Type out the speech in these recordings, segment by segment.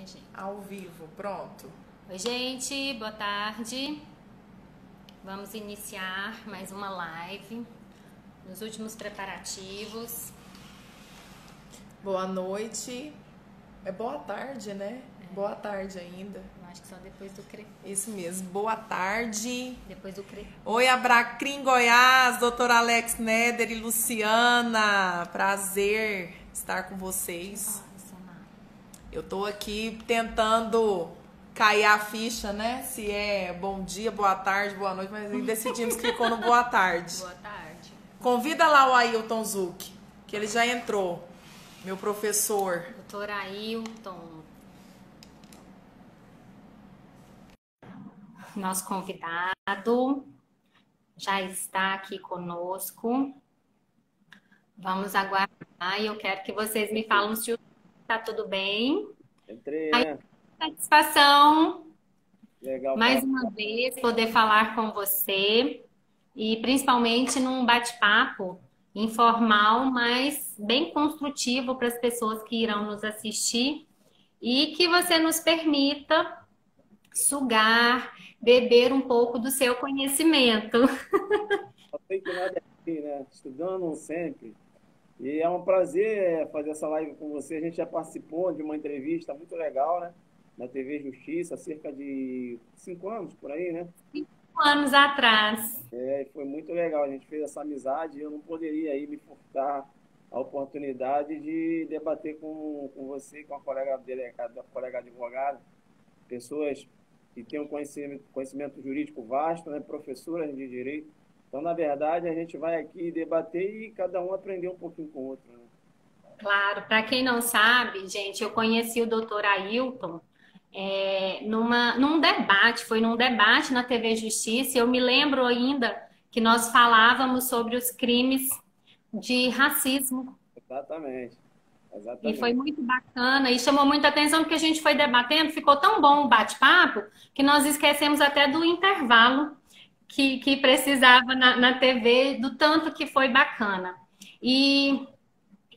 gente. Ao vivo, pronto. Oi, gente, boa tarde. Vamos iniciar mais uma live nos últimos preparativos. Boa noite. É boa tarde, né? Boa tarde ainda. Eu acho que só depois do crepúsculo. Isso mesmo. Boa tarde. Depois do crepúsculo. Oi, Abracrim, Goiás, doutor Alex Neder e Luciana. Prazer estar com vocês. Eu tô aqui tentando cair a ficha, né? Se é bom dia, boa tarde, boa noite, mas decidimos que ficou no boa tarde. Boa tarde. Convida lá o Ailton Zuc, que ele já entrou. Meu professor. Doutor Ailton. Nosso convidado já está aqui conosco. Vamos aguardar e eu quero que vocês me falem se está tudo bem. Entrei, Aí, né? satisfação, Legal. mais uma vez, poder falar com você e principalmente num bate-papo informal, mas bem construtivo para as pessoas que irão nos assistir e que você nos permita sugar, beber um pouco do seu conhecimento. Só sei que nada é aqui, né? Estudando sempre. E é um prazer fazer essa live com você. A gente já participou de uma entrevista muito legal, né? Na TV Justiça, há cerca de 5 anos, por aí, né? 5 anos atrás. E foi muito legal. A gente fez essa amizade e eu não poderia aí me furtar a oportunidade de debater com você, com a colega delegada, a colega advogada, pessoas que têm um conhecimento jurídico vasto, né? Professoras de direito. Então, na verdade, a gente vai aqui debater e cada um aprender um pouquinho com o outro, né? Claro, para quem não sabe, gente, eu conheci o doutor Ailton foi num debate na TV Justiça, e eu me lembro ainda que nós falávamos sobre os crimes de racismo. Exatamente. E Exatamente. foi muito bacana e chamou muita atenção porque a gente foi debatendo, ficou tão bom o bate-papo que nós esquecemos até do intervalo que precisava na TV, do tanto que foi bacana. E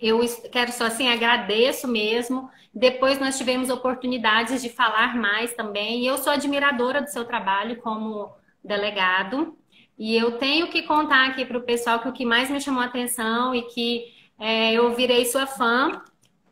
eu quero só assim, agradeço mesmo. Depois nós tivemos oportunidades de falar mais também. E eu sou admiradora do seu trabalho como delegado. E eu tenho que contar aqui para o pessoal que o que mais me chamou a atenção e que eu virei sua fã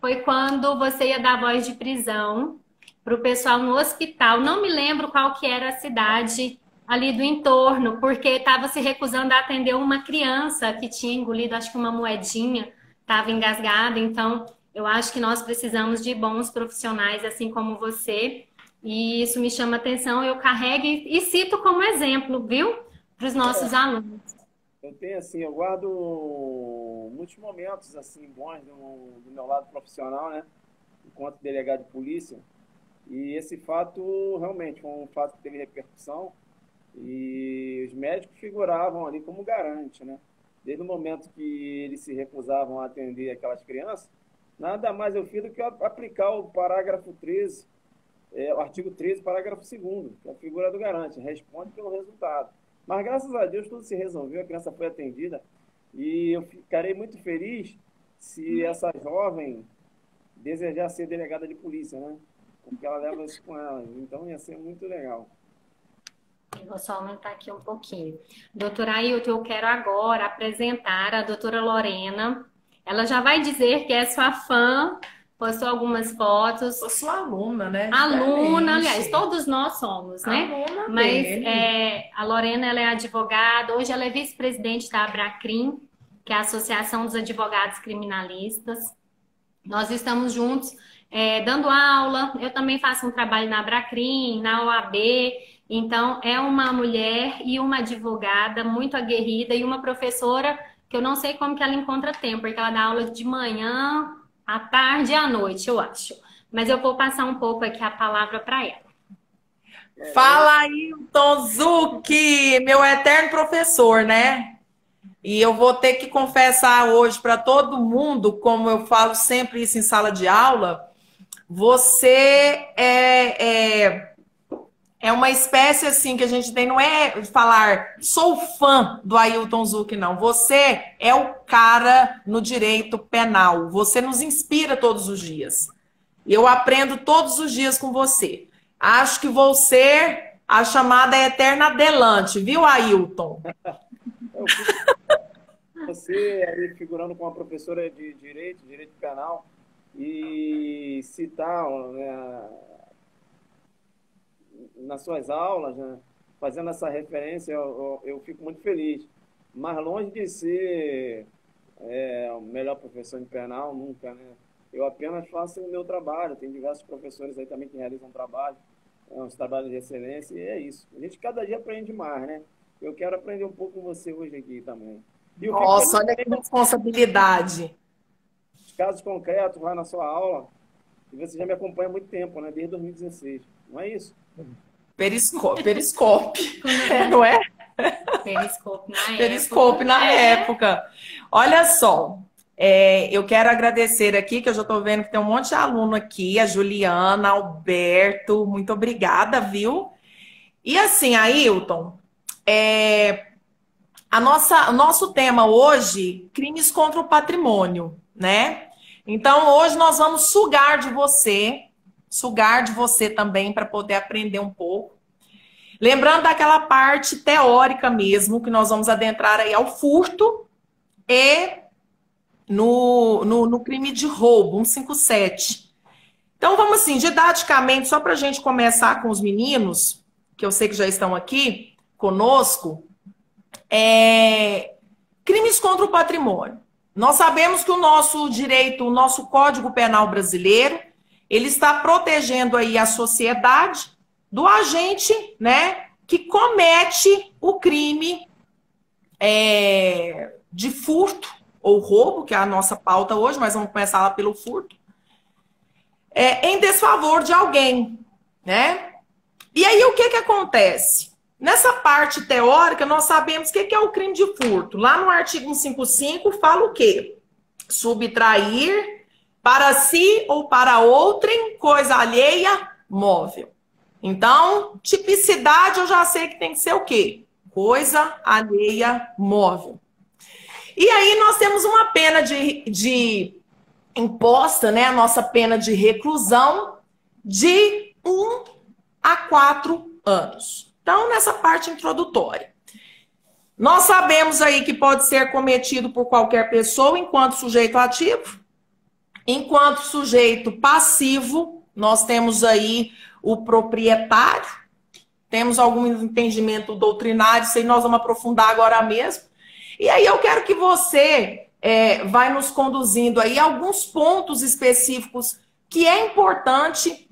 foi quando você ia dar voz de prisão para o pessoal no hospital. Não me lembro qual que era a cidade ali do entorno, porque estava se recusando a atender uma criança que tinha engolido, acho que uma moedinha, estava engasgada. Então, eu acho que nós precisamos de bons profissionais, assim como você, e isso me chama atenção. Eu carrego e cito como exemplo, viu? Para os nossos alunos. Eu tenho, assim, eu guardo muitos momentos, assim, bons do meu lado profissional, né? Enquanto delegado de polícia. E esse fato, realmente, foi um fato que teve repercussão. E os médicos figuravam ali como garante, né? Desde o momento que eles se recusavam a atender aquelas crianças, nada mais eu fiz do que aplicar o parágrafo 13, o artigo 13, parágrafo 2º, que é a figura do garante, responde pelo resultado. Mas, graças a Deus, tudo se resolveu, a criança foi atendida, e eu ficarei muito feliz se essa jovem desejar ser delegada de polícia, né? Porque ela leva isso com ela, então ia ser muito legal. Eu vou só aumentar aqui um pouquinho. Doutora Ailton, eu quero agora apresentar a doutora Lorena. Ela já vai dizer que é sua fã, postou algumas fotos. Sou sua aluna, né? Aluna, aliás, todos nós somos, né? Aluna Mas dele. a Lorena, ela é advogada, hoje ela é vice-presidente da Abracrim, que é a Associação dos Advogados Criminalistas. Nós estamos juntos dando aula, eu também faço um trabalho na Abracrim, na OAB. Então, é uma mulher e uma advogada muito aguerrida e uma professora que eu não sei como que ela encontra tempo, porque ela dá aula de manhã, à tarde e à noite, eu acho. Mas eu vou passar um pouco aqui a palavra para ela. Fala aí, Tom Zuc, meu eterno professor, né? E eu vou ter que confessar hoje para todo mundo, como eu falo sempre isso em sala de aula, você é uma espécie assim que a gente tem, não é falar sou fã do Ailton Zuc, não. Você é o cara no direito penal. Você nos inspira todos os dias. Eu aprendo todos os dias com você. Acho que vou ser a chamada eterna adelante, viu, Ailton? Eu fico você aí figurando com uma professora de direito penal, e citar, né, nas suas aulas, né, fazendo essa referência, eu fico muito feliz. Mas longe de ser o melhor professor de penal, nunca, né? Eu apenas faço o meu trabalho. Tem diversos professores aí também que realizam trabalho, uns trabalhos de excelência, e é isso. A gente cada dia aprende mais, né? Eu quero aprender um pouco com você hoje aqui também. E eu fico Nossa, olha que responsabilidade. os casos concretos lá na sua aula, e você já me acompanha há muito tempo, né? Desde 2016. Não é isso? Periscope, não é? Periscope na época. Olha só, eu quero agradecer aqui, que eu já estou vendo que tem um monte de aluno aqui, a Juliana, Alberto, muito obrigada, viu? E assim, Ailton, o nosso tema hoje, crimes contra o patrimônio, né? Então, hoje nós vamos sugar de você também, para poder aprender um pouco. Lembrando daquela parte teórica mesmo, que nós vamos adentrar aí ao furto e no crime de roubo, 157. Então, vamos assim, didaticamente, só para a gente começar com os meninos, que eu sei que já estão aqui conosco, crimes contra o patrimônio. Nós sabemos que o nosso direito, o nosso Código Penal brasileiro, ele está protegendo aí a sociedade do agente, né, que comete o crime de furto ou roubo, que é a nossa pauta hoje, mas vamos começar lá pelo furto, em desfavor de alguém, né? E aí o que acontece? Nessa parte teórica, nós sabemos o que é o crime de furto. Lá no artigo 155 fala o quê? Subtrair para si ou para outrem coisa alheia móvel. Então, tipicidade eu já sei que tem que ser o quê? Coisa alheia móvel. E aí nós temos uma pena de imposta, né? A nossa pena de reclusão de 1 a 4 anos. Então, nessa parte introdutória. Nós sabemos aí que pode ser cometido por qualquer pessoa enquanto sujeito ativo. Enquanto sujeito passivo, nós temos aí o proprietário. Temos algum entendimento doutrinário, isso aí nós vamos aprofundar agora mesmo. E aí eu quero que você vai nos conduzindo aí a alguns pontos específicos que é importante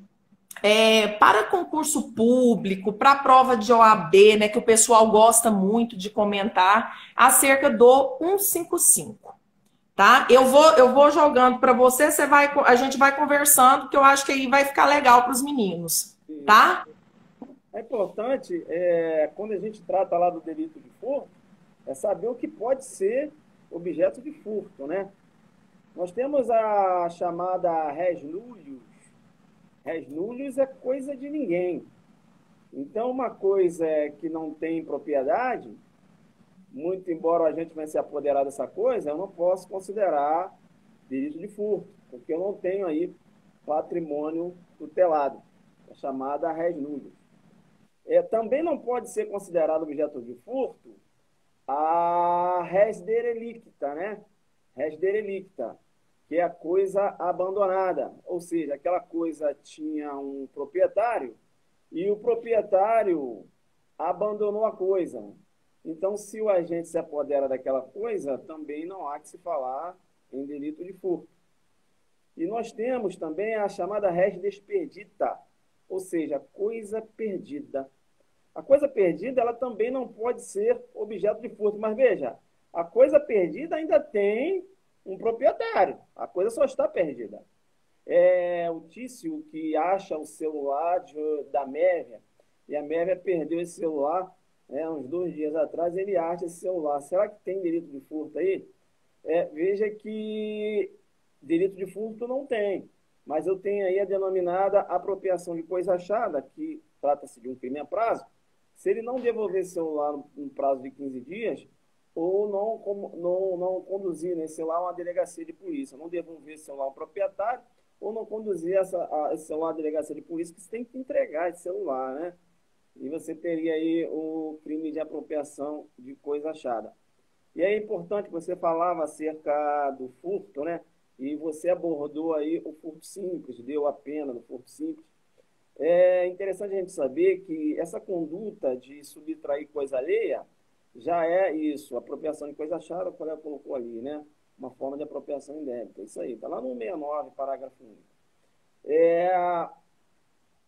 para concurso público, para prova de OAB, né, que o pessoal gosta muito de comentar, acerca do 155. Tá? Eu vou jogando para você, a gente vai conversando, que eu acho que aí vai ficar legal para os meninos. Tá? É importante, quando a gente trata lá do delito de furto, saber o que pode ser objeto de furto, né? Nós temos a chamada res nullius. Res nullius é coisa de ninguém. Então, uma coisa que não tem propriedade, muito embora a gente venha se apoderar dessa coisa, eu não posso considerar delito de furto, porque eu não tenho aí patrimônio tutelado, a chamada res nullius. Também não pode ser considerado objeto de furto a res derelicta, né? Res derelicta, que é a coisa abandonada, ou seja, aquela coisa tinha um proprietário e o proprietário abandonou a coisa. Então, se o agente se apodera daquela coisa, também não há que se falar em delito de furto. E nós temos também a chamada res desperdita, ou seja, coisa perdida. A coisa perdida, ela também não pode ser objeto de furto. Mas veja, a coisa perdida ainda tem um proprietário. A coisa só está perdida. O Tício, que acha o celular da Mévia, e a Mévia perdeu esse celular uns 2 dias atrás, ele acha esse celular. Será que tem delito de furto aí? Veja que delito de furto não tem. Mas eu tenho aí a denominada apropriação de coisa achada, que trata-se de um crime a prazo. Se ele não devolver esse celular no prazo de 15 dias, ou não conduzir nesse celular uma delegacia de polícia, não devolver esse celular ao proprietário, ou não conduzir esse celular à delegacia de polícia, que você tem que entregar esse celular, né? E você teria aí o crime de apropriação de coisa achada. E é importante, você falava acerca do furto, né? E você abordou aí o furto simples, deu a pena do furto simples. É interessante a gente saber que essa conduta de subtrair coisa alheia já é isso, apropriação de coisa achada, o colega colocou ali, né? Uma forma de apropriação indébita. Isso aí, está lá no 69, parágrafo único. É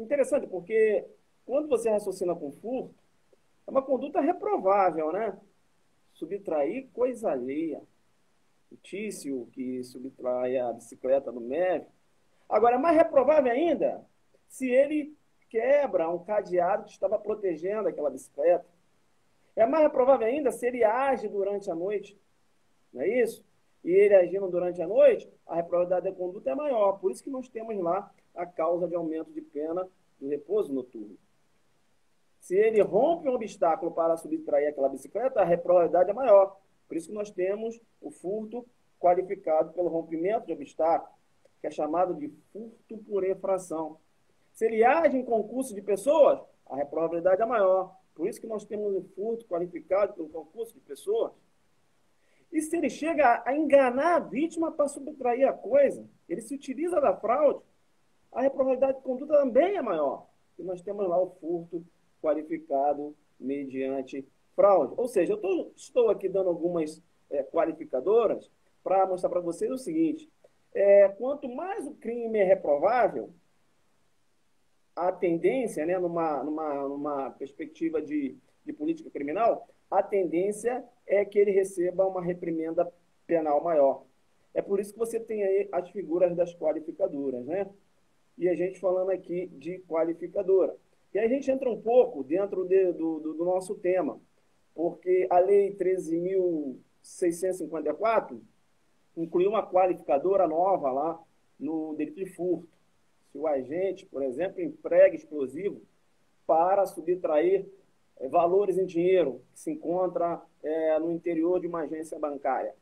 interessante porque quando você raciocina com furto, é uma conduta reprovável, né? Subtrair coisa alheia. O Tício, que subtrai a bicicleta no MEV. Agora, é mais reprovável ainda se ele quebra um cadeado que estava protegendo aquela bicicleta. É mais reprovável ainda se ele age durante a noite, não é isso? E ele agindo durante a noite, a reprovabilidade da conduta é maior. Por isso que nós temos lá a causa de aumento de pena do repouso noturno. Se ele rompe um obstáculo para subtrair aquela bicicleta, a reprovabilidade é maior. Por isso que nós temos o furto qualificado pelo rompimento de obstáculo, que é chamado de furto por infração. Se ele age em concurso de pessoas, a reprobabilidade é maior. Por isso que nós temos o furto qualificado pelo concurso de pessoas. E se ele chega a enganar a vítima para subtrair a coisa, ele se utiliza da fraude, a reprobabilidade de conduta também é maior. E nós temos lá o furto qualificado mediante fraude. Ou seja, eu estou aqui dando algumas qualificadoras para mostrar para vocês o seguinte: quanto mais o crime é reprovável, a tendência, né, numa perspectiva de política criminal, a tendência é que ele receba uma reprimenda penal maior. É por isso que você tem aí as figuras das qualificadoras, né? E a gente falando aqui de qualificadora. E aí a gente entra um pouco dentro do nosso tema, porque a Lei 13.654 incluiu uma qualificadora nova lá no delito de furto. Se o agente, por exemplo, emprega explosivo para subtrair valores em dinheiro que se encontra no interior de uma agência bancária.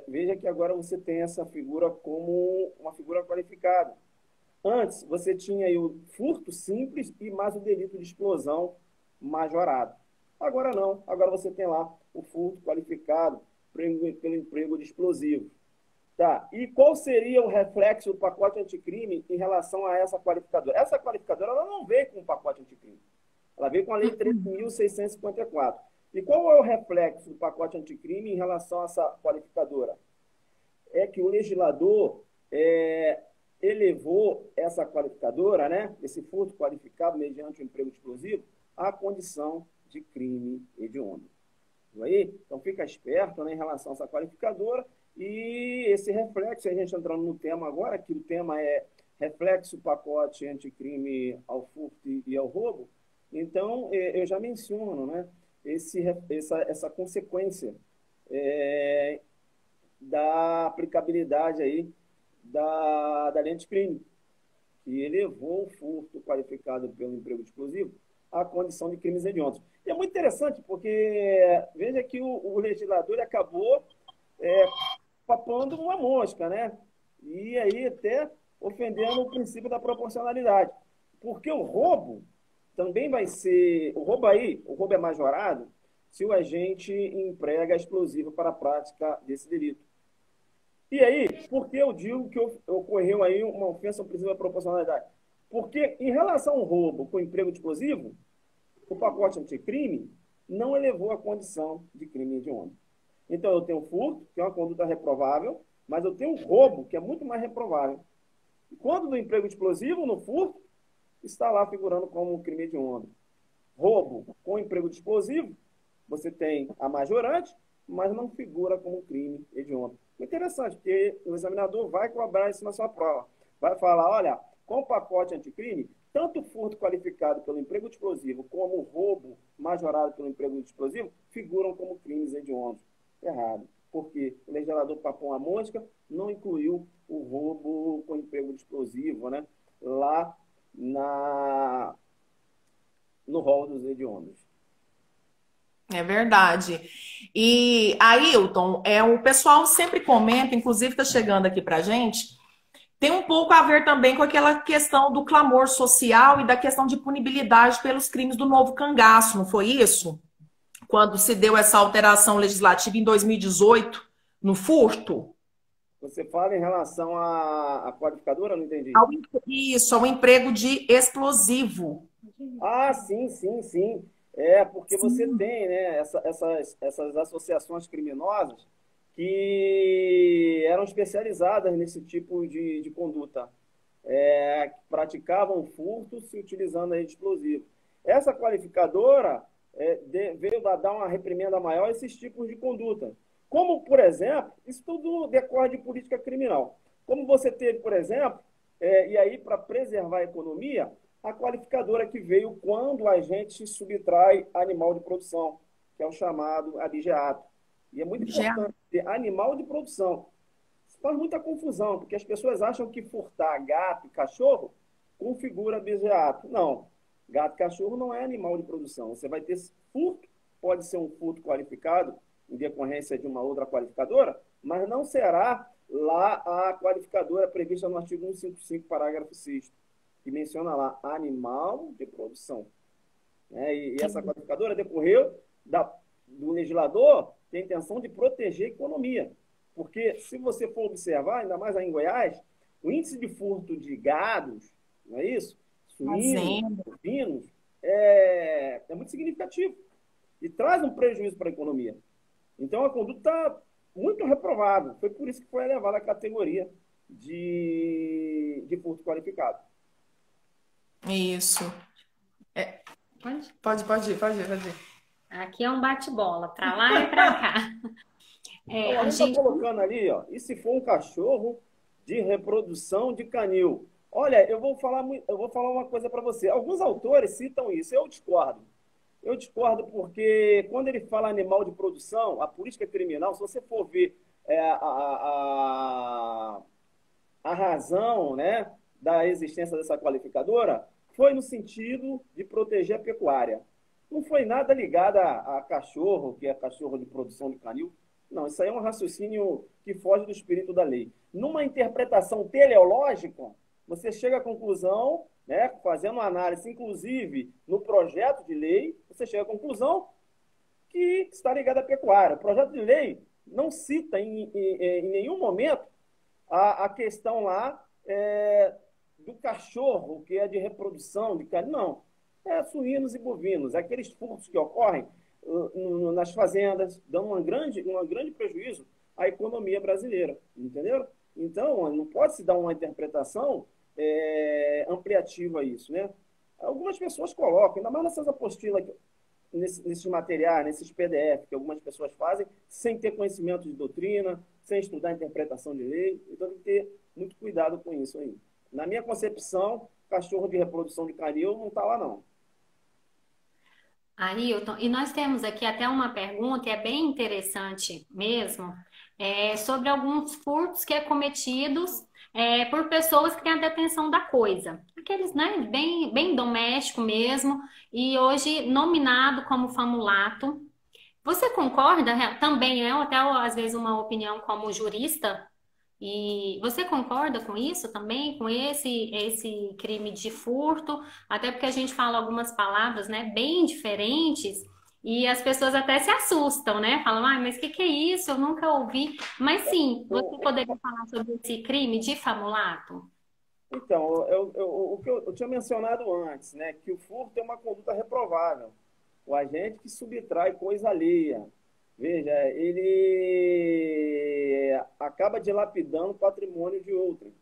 Veja que agora você tem essa figura como uma figura qualificada. Antes, você tinha aí o furto simples e mais o delito de explosão majorado. Agora não. Agora você tem lá o furto qualificado pelo emprego de explosivo. Tá. E qual seria o reflexo do pacote anticrime em relação a essa qualificadora? Essa qualificadora ela não veio com o pacote anticrime. Ela veio com a Lei 13.654. E qual é o reflexo do pacote anticrime em relação a essa qualificadora? É que o legislador elevou essa qualificadora, né, esse furto qualificado mediante o emprego explosivo, à condição de crime hediondo. Aí? Então, fica esperto, né, em relação a essa qualificadora e esse reflexo, a gente entrando no tema agora, que o tema é reflexo pacote anticrime ao furto e ao roubo. Então, eu já menciono, né, essa consequência da aplicabilidade aí da lei anticrime, que elevou o furto qualificado pelo emprego explosivo à condição de crimes hediondos. E é muito interessante, porque veja que o legislador acabou papando uma mosca, né? E aí até ofendendo o princípio da proporcionalidade. Porque o roubo também vai ser... O roubo é majorado se o agente emprega explosivo para a prática desse delito. E aí, por que eu digo que ocorreu aí uma ofensa ao princípio da proporcionalidade? Porque, em relação ao roubo com emprego explosivo, o pacote anticrime não elevou a condição de crime hediondo. Então, eu tenho furto, que é uma conduta reprovável, mas eu tenho roubo, que é muito mais reprovável. E quando no emprego explosivo, no furto, está lá figurando como crime hediondo. Roubo com emprego de explosivo, você tem a majorante, mas não figura como crime hediondo. Interessante, porque o examinador vai cobrar isso na sua prova. Vai falar, olha, com o pacote anticrime, tanto o furto qualificado pelo emprego de explosivo como o roubo majorado pelo emprego de explosivo figuram como crimes hediondos. Errado. Porque o legislador papou a mosca, não incluiu o roubo com emprego de explosivo, né, lá no rol dos hediondos. É verdade. E, Ailton, o pessoal sempre comenta, inclusive está chegando aqui para a gente, tem um pouco a ver também com aquela questão do clamor social e da questão de punibilidade pelos crimes do novo cangaço, não foi isso? Quando se deu essa alteração legislativa em 2018, no furto, Você fala em relação à qualificadora? Não entendi. isso, ao emprego de explosivo. Ah, sim, sim, sim. É, porque você Sim. tem, né, essas associações criminosas que eram especializadas nesse tipo de conduta. Praticavam furto se utilizando aí de explosivo. Essa qualificadora veio dar uma reprimenda maior a esses tipos de conduta. Como, por exemplo, isso tudo decorre de política criminal. Como você teve, por exemplo, e aí para preservar a economia, a qualificadora que veio quando a gente subtrai animal de produção, que é o chamado abigeato. E é muito importante ter animal de produção. Isso faz muita confusão, porque as pessoas acham que furtar gato e cachorro configura abigeato. Não. Gato e cachorro não é animal de produção. Você vai ter furto, pode ser um furto qualificado, em decorrência de uma outra qualificadora, mas não será lá a qualificadora prevista no artigo 155, parágrafo 6º, que menciona lá animal de produção. E essa qualificadora decorreu do legislador ter a intenção de proteger a economia. Porque, se você for observar, ainda mais aí em Goiás, o índice de furto de gados, não é isso? Suínos, bovinos, é muito significativo e traz um prejuízo para a economia. Então, a conduta está muito reprovável. Foi por isso que foi elevada à categoria de furto qualificado. Isso. Pode ir. Aqui é um bate-bola, para lá e para cá. Então, a gente está colocando ali, ó, e se for um cachorro de reprodução de canil? Olha, eu vou falar uma coisa para você. Alguns autores citam isso, eu discordo. Eu discordo porque quando ele fala animal de produção, a política criminal, se você for ver a razão, né, da existência dessa qualificadora, foi no sentido de proteger a pecuária. Não foi nada ligado a cachorro, que é cachorro de produção de canil. Não, isso aí é um raciocínio que foge do espírito da lei. Numa interpretação teleológica, você chega à conclusão, né, fazendo uma análise, inclusive, no projeto de lei, você chega à conclusão que está ligado à pecuária. O projeto de lei não cita em nenhum momento a questão lá do cachorro, que é de reprodução, de carne. Não. É suínos e bovinos. Aqueles furtos que ocorrem nas fazendas, dão um grande prejuízo à economia brasileira. Entenderam? Então, não pode se dar uma interpretação ampliativa a isso, né? Algumas pessoas colocam, ainda mais nessas apostilas, nesses materiais, nesses PDF que algumas pessoas fazem, sem ter conhecimento de doutrina, sem estudar a interpretação de lei. Então, tem que ter muito cuidado com isso aí. Na minha concepção, cachorro de reprodução de canil não está lá, não. Ailton, e nós temos aqui até uma pergunta, e é bem interessante mesmo, sobre alguns furtos que é cometidos por pessoas que têm a detenção da coisa. Aqueles, né, bem doméstico mesmo, e hoje nominado como famulato. Você concorda? Também é até às vezes uma opinião como jurista. E você concorda com isso também, com esse crime de furto? Até porque a gente fala algumas palavras, né, bem diferentes e as pessoas até se assustam, né? Falam, mas o que é isso? Eu nunca ouvi. Mas sim, você poderia falar sobre esse crime de famulato? Então, o que eu tinha mencionado antes, né, que o furto é uma conduta reprovável. O agente que subtrai coisa alheia. Veja, ele acaba dilapidando o patrimônio de outrem.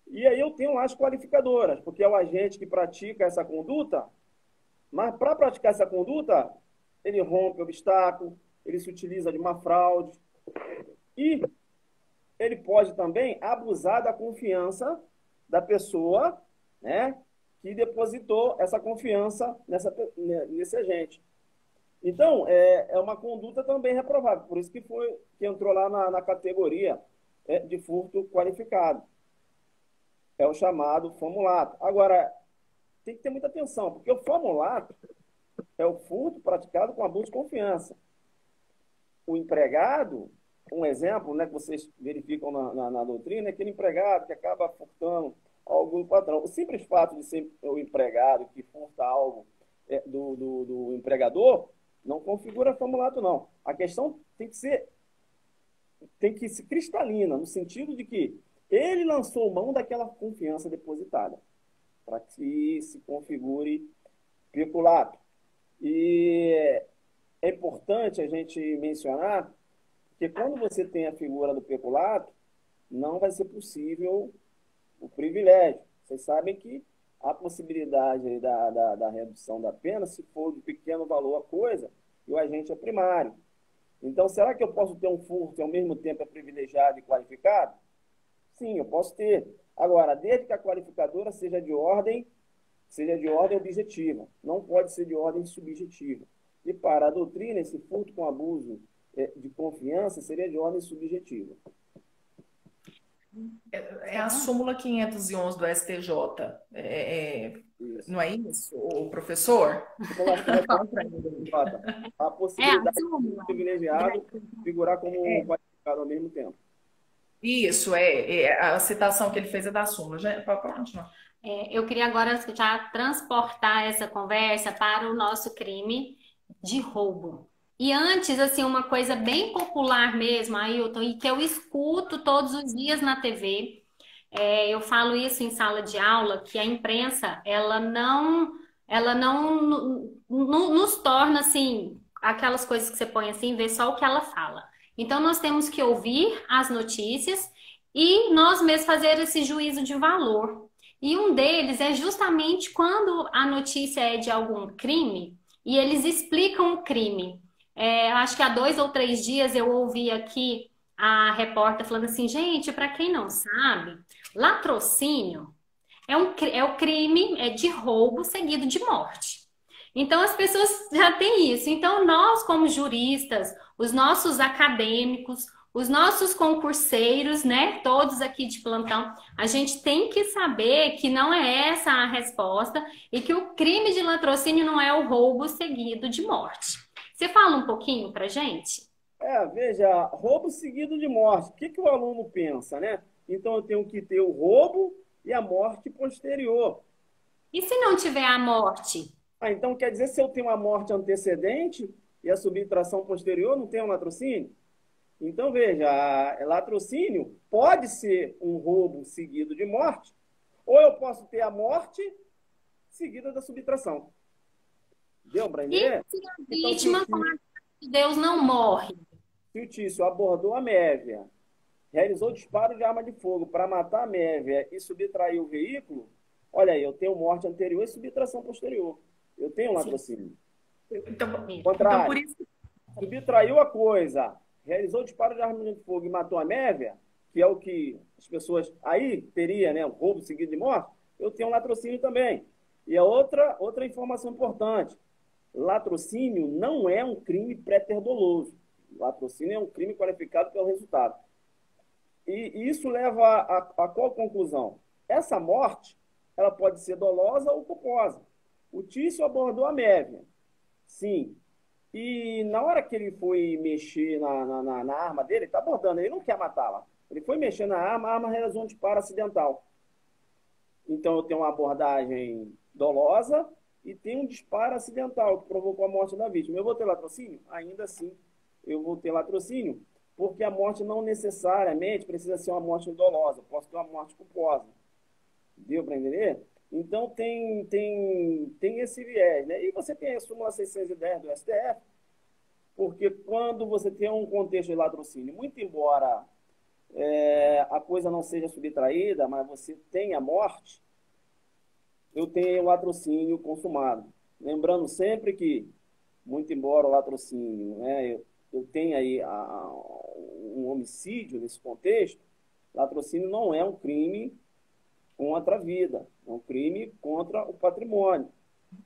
E aí eu tenho lá as qualificadoras, porque é o agente que pratica essa conduta, mas para praticar essa conduta, ele rompe obstáculo, ele se utiliza de uma fraude e ele pode também abusar da confiança da pessoa, né, que depositou essa confiança nesse agente. Então, é uma conduta também reprovável. Por isso que entrou lá na categoria de furto qualificado. É o chamado famulato. Agora, tem que ter muita atenção, porque o famulato é o furto praticado com abuso de confiança. O empregado um exemplo, né, que vocês verificam na doutrina, é aquele empregado que acaba furtando algo do patrão. O simples fato de ser o empregado que furta algo do empregador não configura formulato, não. A questão tem que ser cristalina, no sentido de que ele lançou mão daquela confiança depositada, para que se configure peculato. E é importante a gente mencionar que quando você tem a figura do peculato, não vai ser possível o privilégio. Vocês sabem que há possibilidade da redução da pena se for de pequeno valor a coisa e o agente é primário. Então, será que eu posso ter um furto e ao mesmo tempo é privilegiado e qualificado? Sim, eu posso ter. Agora, desde que a qualificadora seja de ordem objetiva, não pode ser de ordem subjetiva. E para a doutrina, esse furto com abuso de confiança seria de ordem subjetiva. É a súmula 511 do STJ. Não é isso, o professor? A possibilidade de privilegiado figurar como qualificado ao mesmo tempo. Isso, a citação que ele fez é da súmula. Pode continuar. Eu queria agora já transportar essa conversa para o nosso crime de roubo. E antes, assim, uma coisa bem popular mesmo, Ailton, e que eu escuto todos os dias na TV, eu falo isso em sala de aula, que a imprensa, ela não nos torna, assim, aquelas coisas que você põe assim, ver só o que ela fala. Então, nós temos que ouvir as notícias e nós mesmos fazer esse juízo de valor. E um deles é justamente quando a notícia é de algum crime e eles explicam o crime. Acho que há 2 ou 3 dias eu ouvi aqui a repórter falando assim, gente, para quem não sabe, latrocínio é o crime de roubo seguido de morte. Então as pessoas já têm isso. Então nós, como juristas, os nossos acadêmicos, os nossos concurseiros, né, todos aqui de plantão, a gente tem que saber que não é essa a resposta e que o crime de latrocínio não é o roubo seguido de morte. Você fala um pouquinho pra gente? Veja, roubo seguido de morte. O que o aluno pensa, né? Então eu tenho que ter o roubo e a morte posterior. E se não tiver a morte? Então quer dizer, se eu tenho a morte antecedente e a subtração posterior, não tem um latrocínio? Então, veja, latrocínio pode ser um roubo seguido de morte, ou eu posso ter a morte seguida da subtração. Deu para entender? E se a vítima, com a graça de Deus, não morre? Se o Tício abordou a Mévia, realizou disparo de arma de fogo para matar a Mévia e subtrair o veículo, olha aí, eu tenho morte anterior e subtração posterior. Eu tenho latrocínio. Então, contrário, por isso... subtraiu a coisa, realizou o disparo de arma de fogo e matou a Mévia, que é o que as pessoas aí teria, né, um roubo seguido de morte, eu tenho um latrocínio também. E a outra informação importante, latrocínio não é um crime pré-terdoloso. Latrocínio é um crime qualificado pelo resultado. E isso leva a qual conclusão? Essa morte, ela pode ser dolosa ou culposa. O Tício abordou a Mévia, sim. E na hora que ele foi mexer na arma dele, ele está abordando, ele não quer matá-la. Ele foi mexer na arma, a arma realizou um disparo acidental. Então eu tenho uma abordagem dolosa e tenho um disparo acidental que provocou a morte da vítima. Eu vou ter latrocínio? Ainda assim, eu vou ter latrocínio, porque a morte não necessariamente precisa ser uma morte dolosa, posso ter uma morte culposa. Deu para entender? Então tem esse viés, né? E você tem a súmula 610 do STF, porque quando você tem um contexto de latrocínio, muito embora a coisa não seja subtraída, mas você tem a morte, eu tenho o latrocínio consumado. Lembrando sempre que, muito embora o latrocínio, né, eu tenha aí um homicídio nesse contexto, latrocínio não é um crime contra a vida, é um crime contra o patrimônio.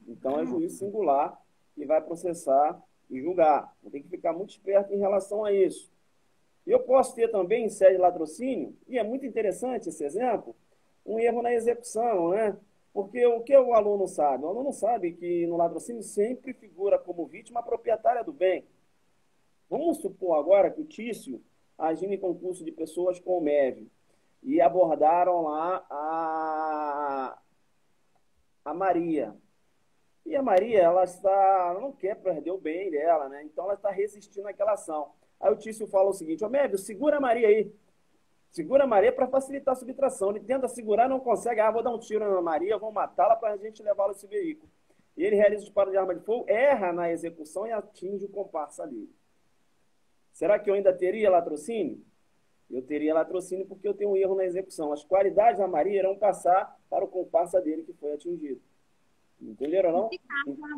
Então é juiz singular que vai processar e julgar. Eu tenho que ficar muito esperto em relação a isso. Eu posso ter também, em sede de latrocínio, e é muito interessante esse exemplo, um erro na execução, né? Porque o que o aluno sabe? O aluno sabe que no latrocínio sempre figura como vítima a proprietária do bem. Vamos supor agora que o Tício agindo em concurso de pessoas com o MEV. E abordaram lá a Maria. E a Maria, ela não quer perder o bem dela, né? Então ela está resistindo àquela ação. Aí o Tício fala o seguinte: ô Mévio, segura a Maria aí. Segura a Maria para facilitar a subtração. Ele tenta segurar, não consegue. Ah, vou dar um tiro na Maria, vou matá-la para a gente levá-la nesse veículo. E ele realiza o disparo de arma de fogo, erra na execução e atinge o comparsa dele. Será que eu ainda teria latrocínio? Eu teria latrocínio porque eu tenho um erro na execução. As qualidades da Maria irão passar para o comparsa dele que foi atingido. Entenderam, não?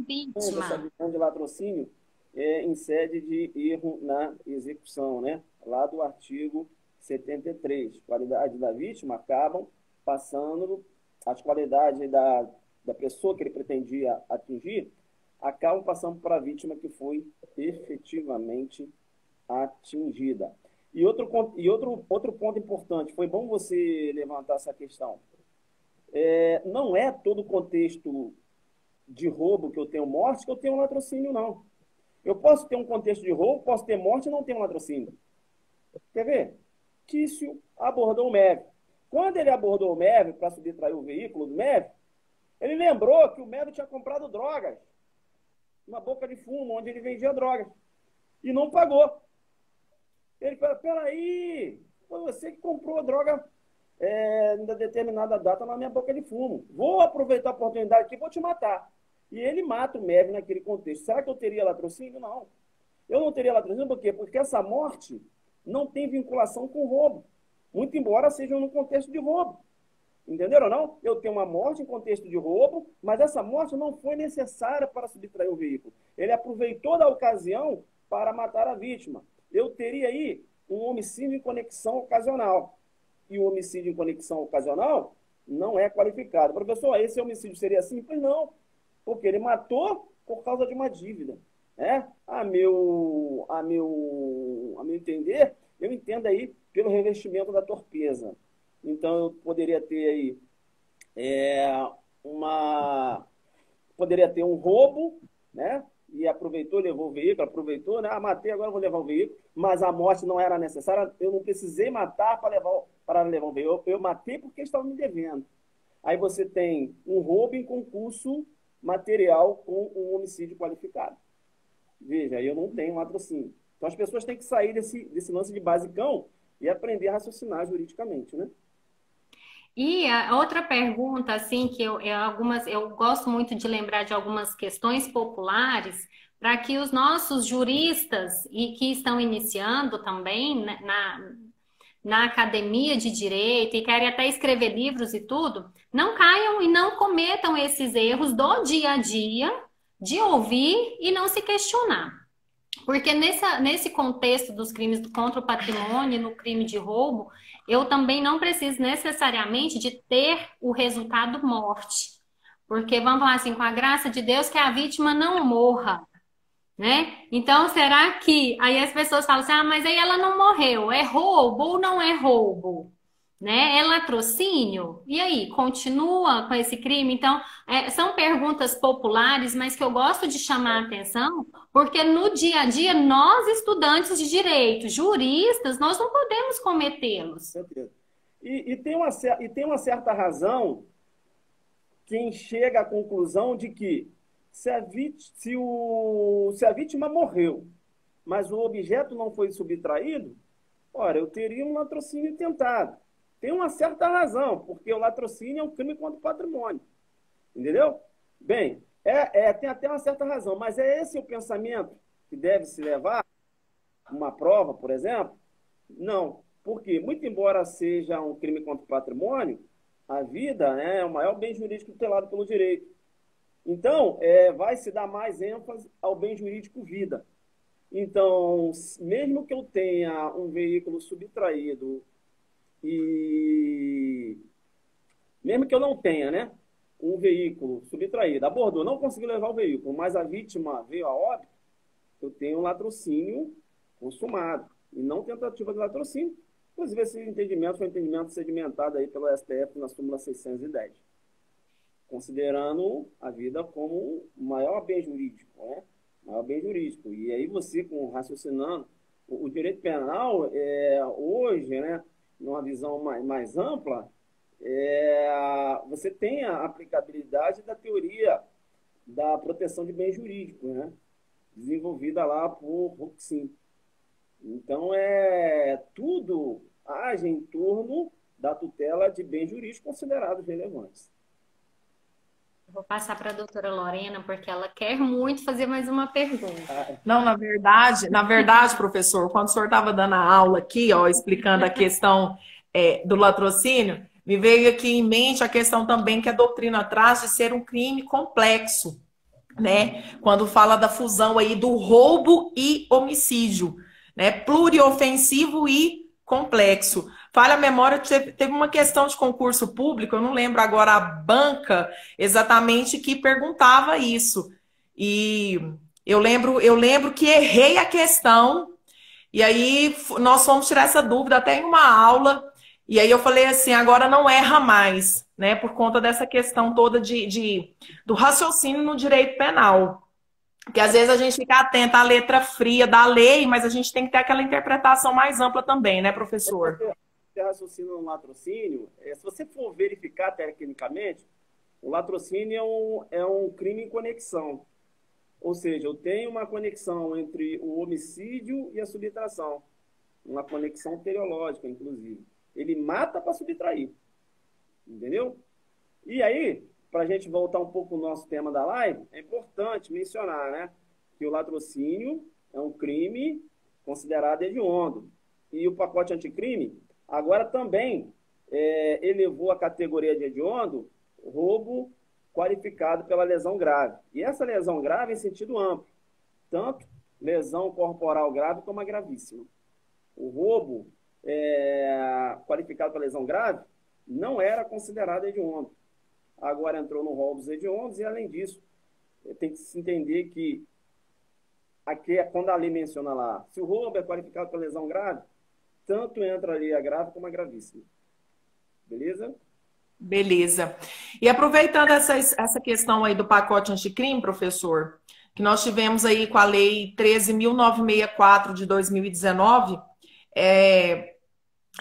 Vítima. Essa visão de latrocínio é em sede de erro na execução, né? Lá do artigo 73. Qualidades da vítima acabam passando, as qualidades da pessoa que ele pretendia atingir, acabam passando para a vítima que foi efetivamente atingida. E outro ponto importante, foi bom você levantar essa questão. Não é todo contexto de roubo que eu tenho morte que eu tenho latrocínio, não. Eu posso ter um contexto de roubo, posso ter morte e não ter um latrocínio. Quer ver? Tício abordou o MEV. Quando ele abordou o MEV para subtrair o veículo do MEV, ele lembrou que o MEV tinha comprado drogas, uma boca de fumo, onde ele vendia drogas, e não pagou. Ele falou: peraí, foi você que comprou a droga em determinada data na minha boca de fumo. Vou aproveitar a oportunidade aqui e vou te matar. E ele mata o MEV naquele contexto. Será que eu teria latrocínio? Não. Eu não teria latrocínio por quê? Porque essa morte não tem vinculação com roubo, muito embora seja no contexto de roubo. Entenderam ou não? Eu tenho uma morte em contexto de roubo, mas essa morte não foi necessária para subtrair o veículo. Ele aproveitou da ocasião para matar a vítima. Eu teria aí um homicídio em conexão ocasional. E o homicídio em conexão ocasional não é qualificado. Professor, esse homicídio seria simples? Não. Porque ele matou por causa de uma dívida. A meu entender, eu entendo aí pelo revestimento da torpeza. Então, eu poderia ter aí poderia ter um roubo, né? E aproveitou, levou o veículo, aproveitou, né? Matei, agora vou levar o veículo, mas a morte não era necessária, eu não precisei matar para levar o veículo, eu matei porque estava me devendo. Aí você tem um roubo em concurso material com um homicídio qualificado. Veja, aí eu não tenho latrocínio. Então as pessoas têm que sair desse lance de basicão e aprender a raciocinar juridicamente, né? E a outra pergunta, assim, que eu gosto muito de lembrar de algumas questões populares, para que os nossos juristas e que estão iniciando também né, na academia de direito e querem até escrever livros e tudo, não caiam e não cometam esses erros do dia a dia, de ouvir e não se questionar. Porque nesse contexto dos crimes contra o patrimônio, no crime de roubo, eu também não preciso necessariamente de ter o resultado morte. Porque vamos falar assim, com a graça de Deus, que a vítima não morra, né? Então, será que... Aí as pessoas falam assim, mas aí ela não morreu. É roubo ou não é roubo? Né? É latrocínio? E aí, continua com esse crime? Então, são perguntas populares, mas que eu gosto de chamar a atenção, porque no dia a dia, nós, estudantes de direito, juristas, nós não podemos cometê-los. E tem uma certa razão quem chega à conclusão de que se a vítima morreu, mas o objeto não foi subtraído, ora, eu teria um latrocínio tentado. Tem uma certa razão, porque o latrocínio é um crime contra o patrimônio. Entendeu? Bem, tem até uma certa razão, mas é esse o pensamento que deve se levar uma prova, por exemplo? Não, porque, muito embora seja um crime contra o patrimônio, a vida, né, é o maior bem jurídico tutelado pelo direito. Então, vai se dar mais ênfase ao bem jurídico vida. Então, mesmo que eu tenha um veículo subtraído e mesmo que eu não tenha, né, um veículo subtraído, abordou, não conseguiu levar o veículo, mas a vítima veio a óbito, eu tenho um latrocínio consumado e não tentativa de latrocínio. Inclusive, esse entendimento foi um entendimento sedimentado aí pelo STF na súmula 610, considerando a vida como o maior bem jurídico, né? Maior bem jurídico. E aí você, raciocinando o direito penal, hoje, né, numa visão mais ampla, você tem a aplicabilidade da teoria da proteção de bens jurídicos, né, desenvolvida lá por Roxin. Então, tudo age em torno da tutela de bens jurídicos considerados relevantes. Vou passar para a doutora Lorena, porque ela quer muito fazer mais uma pergunta. Não, na verdade, professor, quando o senhor estava dando a aula aqui, ó, explicando a questão do latrocínio, me veio aqui em mente a questão também que a doutrina traz de ser um crime complexo, né? Quando fala da fusão aí do roubo e homicídio, né? Pluriofensivo e complexo. Falha a memória, teve uma questão de concurso público, eu não lembro agora a banca exatamente que perguntava isso. E eu lembro que errei a questão, e aí nós fomos tirar essa dúvida até em uma aula, e aí eu falei assim, agora não erra mais, né? Por conta dessa questão toda do raciocínio no direito penal. Porque às vezes a gente fica atento à letra fria da lei, mas a gente tem que ter aquela interpretação mais ampla também, né, professor? Você raciocina no latrocínio, se você for verificar tecnicamente, o latrocínio é um crime em conexão. Ou seja, eu tenho uma conexão entre o homicídio e a subtração. Uma conexão teleológica, inclusive. Ele mata para subtrair. Entendeu? E aí, para a gente voltar um pouco ao nosso tema da live, é importante mencionar, né, que o latrocínio é um crime considerado hediondo. E o pacote anticrime agora também elevou a categoria de hediondo roubo qualificado pela lesão grave. E essa lesão grave em sentido amplo, tanto lesão corporal grave como a gravíssima. O roubo qualificado pela lesão grave não era considerado hediondo. Agora entrou no rol dos hediondos e, além disso, tem que se entender que aqui, quando a lei menciona lá, se o roubo é qualificado pela lesão grave, tanto entra ali a grave como a gravíssima. Beleza? Beleza. E aproveitando essa questão aí do pacote anticrime, professor, que nós tivemos aí com a lei 13.964 de 2019,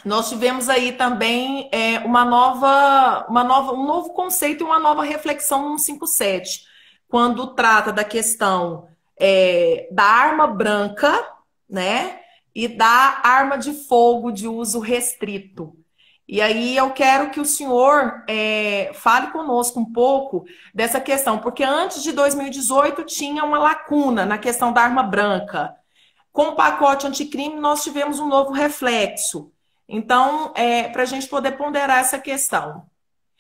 nós tivemos aí também um novo conceito e uma nova reflexão no 157, quando trata da questão da arma branca, né, e da arma de fogo de uso restrito. E aí eu quero que o senhor fale conosco um pouco dessa questão, porque antes de 2018 tinha uma lacuna na questão da arma branca. Com o pacote anticrime, nós tivemos um novo reflexo. Então, para a gente poder ponderar essa questão.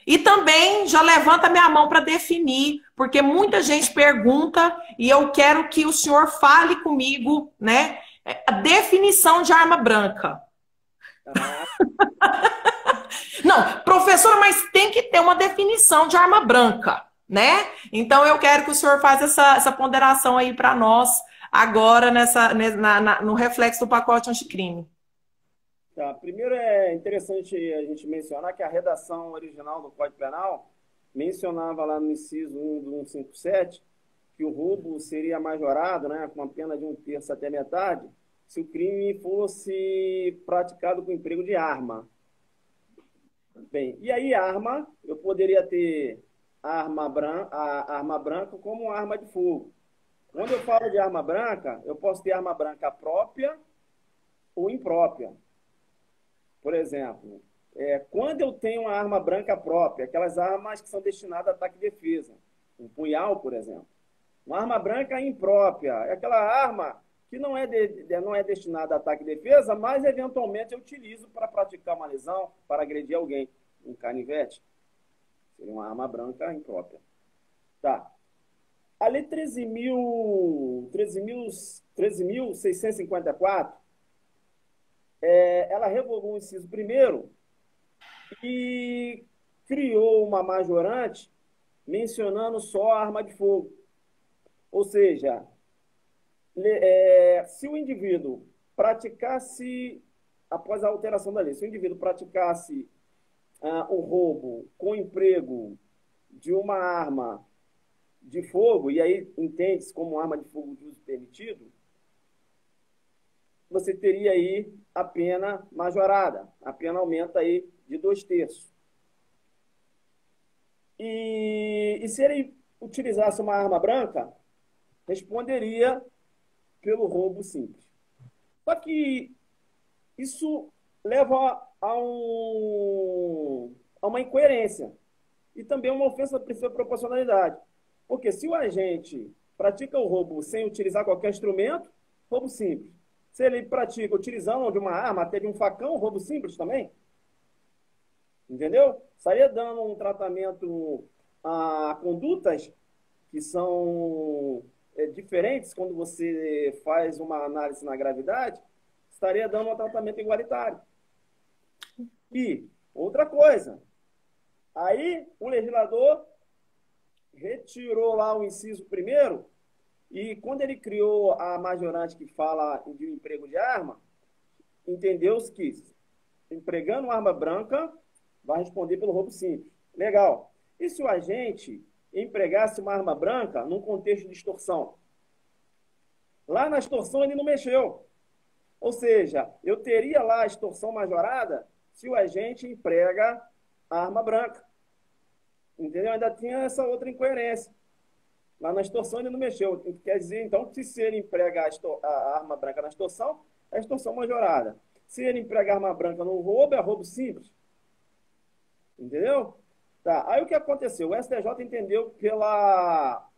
E também já levanta minha mão para definir, porque muita gente pergunta e eu quero que o senhor fale comigo, né? A definição de arma branca. Não, professor, mas tem que ter uma definição de arma branca, né? Então eu quero que o senhor faça essa ponderação aí para nós agora no reflexo do pacote anticrime. Tá. Primeiro é interessante a gente mencionar que a redação original do Código Penal mencionava lá no inciso 1 do 157 que o roubo seria majorado, né, com uma pena de 1/3 até metade, se o crime fosse praticado com emprego de arma. Bem, e aí arma, eu poderia ter a arma branca como arma de fogo. Quando eu falo de arma branca, eu posso ter arma branca própria ou imprópria. Por exemplo, quando eu tenho uma arma branca própria, aquelas armas que são destinadas a ataque e defesa, um punhal, por exemplo. Uma arma branca imprópria é aquela arma que não é destinada a ataque e defesa, mas eventualmente eu utilizo para praticar uma lesão, para agredir alguém. Um canivete seria uma arma branca imprópria. Tá. A Lei 13.654, ela revogou o inciso 1º e criou uma majorante mencionando só a arma de fogo. Ou seja, se o indivíduo praticasse, após a alteração da lei, se o indivíduo praticasse o roubo com emprego de uma arma de fogo, e aí entende-se como arma de fogo de uso permitido, você teria aí a pena majorada. A pena aumenta aí de 2/3. E se ele utilizasse uma arma branca, responderia pelo roubo simples. Só que isso leva a uma incoerência e também uma ofensa ao princípio da proporcionalidade. Porque se o agente pratica o roubo sem utilizar qualquer instrumento, roubo simples. Se ele pratica utilizando de uma arma, até de um facão, roubo simples também. Entendeu? Estaria dando um tratamento a condutas que são diferentes quando você faz uma análise na gravidade, estaria dando um tratamento igualitário. E outra coisa, aí o legislador retirou lá o inciso primeiro e quando ele criou a majorante que fala de um emprego de arma, entendeu-se que empregando arma branca vai responder pelo roubo simples. Legal. E se o agente empregasse uma arma branca num contexto de extorsão? Lá na extorsão ele não mexeu. Ou seja, eu teria lá a extorsão majorada se o agente emprega a arma branca. Entendeu? Ainda tinha essa outra incoerência. Lá na extorsão ele não mexeu. Quer dizer, então, que se ele emprega a arma branca na extorsão, é extorsão majorada. Se ele emprega a arma branca no roubo, é roubo simples. Entendeu? Tá. Aí o que aconteceu? O STJ entendeu pela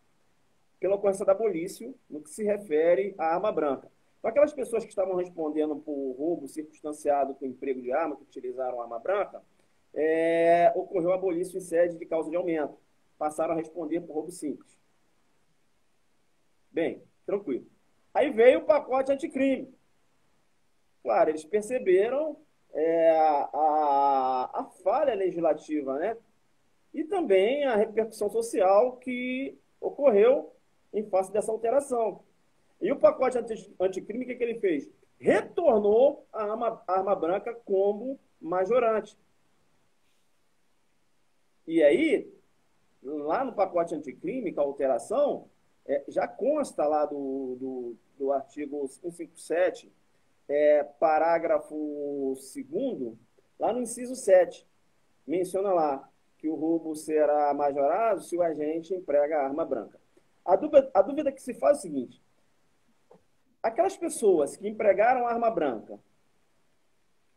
ocorrência da polícia no que se refere à arma branca. Então, aquelas pessoas que estavam respondendo por roubo circunstanciado com emprego de arma, que utilizaram arma branca, ocorreu abolício em sede de causa de aumento. Passaram a responder por roubo simples. Bem, tranquilo. Aí veio o pacote anticrime. Claro, eles perceberam a falha legislativa, né? E também a repercussão social que ocorreu em face dessa alteração. E o pacote anticrime, o que ele fez? Retornou a arma branca como majorante. E aí, lá no pacote anticrime, com a alteração, já consta lá do artigo 157, parágrafo 2º, lá no inciso 7, menciona lá que o roubo será majorado se o agente emprega a arma branca. A dúvida que se faz é o seguinte: aquelas pessoas que empregaram arma branca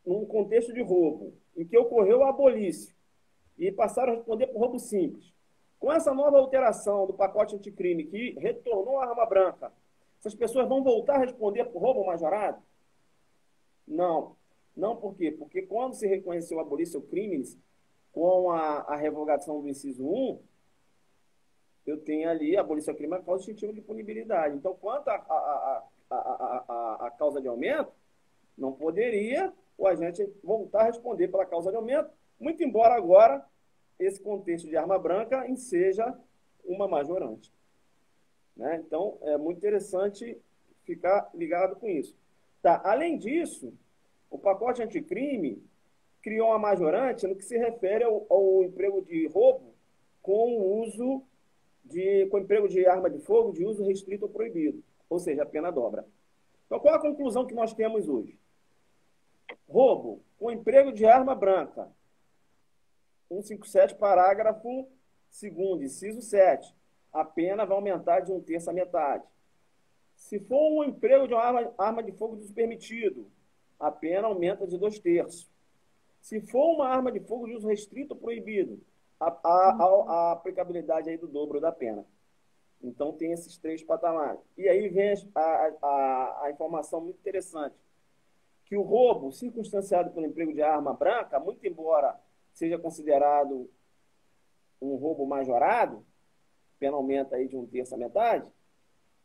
num contexto de roubo, em que ocorreu a abolício, e passaram a responder por roubo simples, com essa nova alteração do pacote anticrime que retornou a arma branca, essas pessoas vão voltar a responder por roubo majorado? Não. Não por quê? Porque quando se reconheceu a abolício crimes, com a revogação do inciso 1, eu tenho ali a abolição ao crime a causa distintiva de punibilidade. Então, quanto à causa de aumento, não poderia o agente voltar a responder pela causa de aumento, muito embora agora esse contexto de arma branca seja uma majorante. Né? Então, é muito interessante ficar ligado com isso. Tá. Além disso, o pacote anticrime criou uma majorante no que se refere ao emprego de roubo com o uso com emprego de arma de fogo de uso restrito ou proibido, ou seja, a pena dobra. Então, qual a conclusão que nós temos hoje? Roubo com emprego de arma branca, 157, parágrafo 2º, inciso 7. A pena vai aumentar de 1/3 a metade. Se for um emprego de uma arma de fogo de uso permitido, a pena aumenta de 2/3. Se for uma arma de fogo de uso restrito ou proibido, a aplicabilidade aí do dobro da pena. Então, tem esses 3 patamares. E aí vem a informação muito interessante, que o roubo circunstanciado pelo emprego de arma branca, muito embora seja considerado um roubo majorado, pena aumenta aí de 1/3 a metade,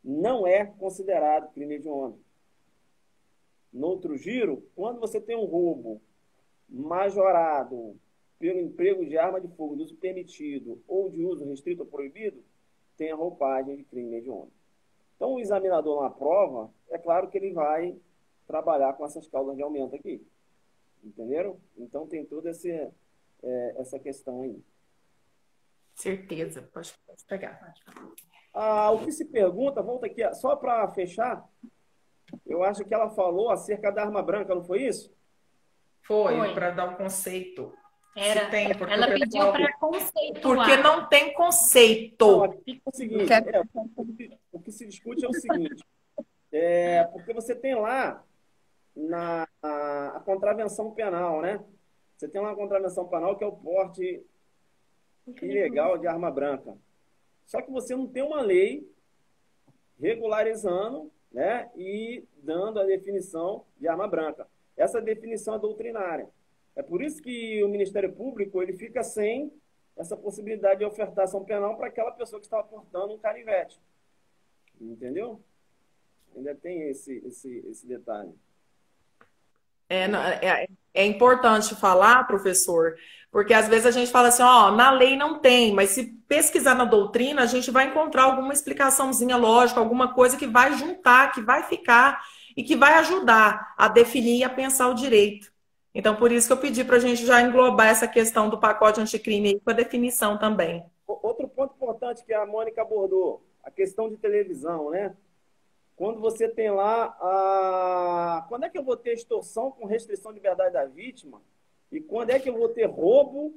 não é considerado crime hediondo. No outro giro, quando você tem um roubo majorado pelo emprego de arma de fogo de uso permitido ou de uso restrito ou proibido, tem a roupagem de crime hediondo. Então, o examinador na prova, é claro que ele vai trabalhar com essas causas de aumento aqui. Entenderam? Então, tem toda essa questão aí. Certeza. Pode pegar. O que se pergunta, volta aqui, só para fechar, eu acho que ela falou acerca da arma branca, não foi isso? Foi. Para dar um conceito. Era. Se tem, porque Ela o pediu pessoal... para conceituar. Porque não tem Não, conceito. aqui é o seguinte, o que se discute é o seguinte, porque você tem lá a contravenção penal, né? Você tem lá a contravenção penal que é o porte ilegal de arma branca. Só que você não tem uma lei regularizando, né, e dando a definição de arma branca. Essa definição é doutrinária. É por isso que o Ministério Público ele fica sem essa possibilidade de ofertar ação penal para aquela pessoa que estava portando um canivete. Entendeu? Ainda tem esse detalhe. É importante falar, professor, porque às vezes a gente fala assim, ó, na lei não tem, mas se pesquisar na doutrina, a gente vai encontrar alguma explicaçãozinha lógica, alguma coisa que vai juntar, que vai ficar e que vai ajudar a definir e a pensar o direito. Então, por isso que eu pedi para a gente já englobar essa questão do pacote anticrime aí com a definição também. Outro ponto importante que a Mônica abordou, a questão de televisão, né? Quando você tem lá quando é que eu vou ter extorsão com restrição de liberdade da vítima? E quando é que eu vou ter roubo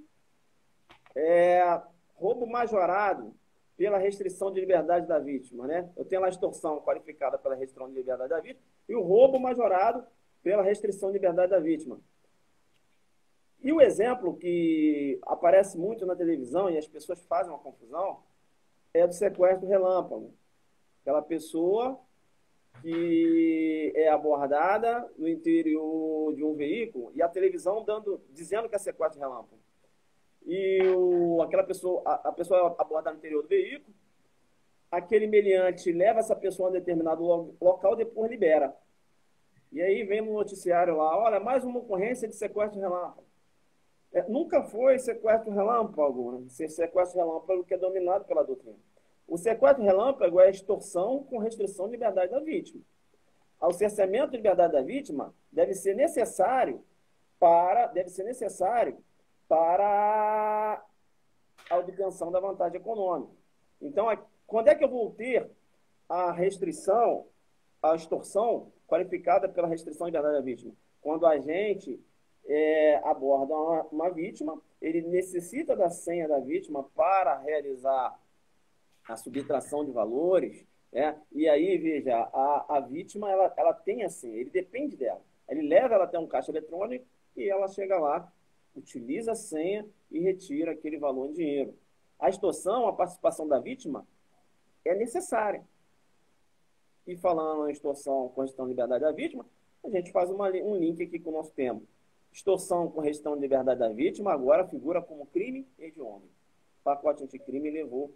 majorado pela restrição de liberdade da vítima, né? Eu tenho lá a extorsão qualificada pela restrição de liberdade da vítima e o roubo majorado pela restrição de liberdade da vítima. E o exemplo que aparece muito na televisão e as pessoas fazem uma confusão é do sequestro relâmpago. Aquela pessoa que é abordada no interior de um veículo e a televisão dizendo que é sequestro relâmpago. E a pessoa é abordada no interior do veículo, aquele meliante leva essa pessoa a um determinado local, depois libera. E aí vem no noticiário lá, olha, mais uma ocorrência de sequestro relâmpago. Nunca foi sequestro relâmpago, né? Sequestro relâmpago que é dominado pela doutrina. O sequestro relâmpago é a extorsão com restrição de liberdade da vítima. O cerceamento de liberdade da vítima deve ser necessário para a obtenção da vantagem econômica. Então, quando é que eu vou ter a restrição, a extorsão qualificada pela restrição de liberdade da vítima? Quando a gente aborda uma vítima, ele necessita da senha da vítima para realizar a subtração de valores, e aí, veja, a vítima, ela tem a senha, ele depende dela. Ele leva ela até um caixa eletrônico e ela chega lá, utiliza a senha e retira aquele valor em dinheiro. A extorsão, a participação da vítima, é necessária. E falando em extorsão com restrição de liberdade da vítima, a gente faz um link aqui com o nosso tema. Extorsão com restrição de liberdade da vítima agora figura como crime hediondo. O pacote anticrime elevou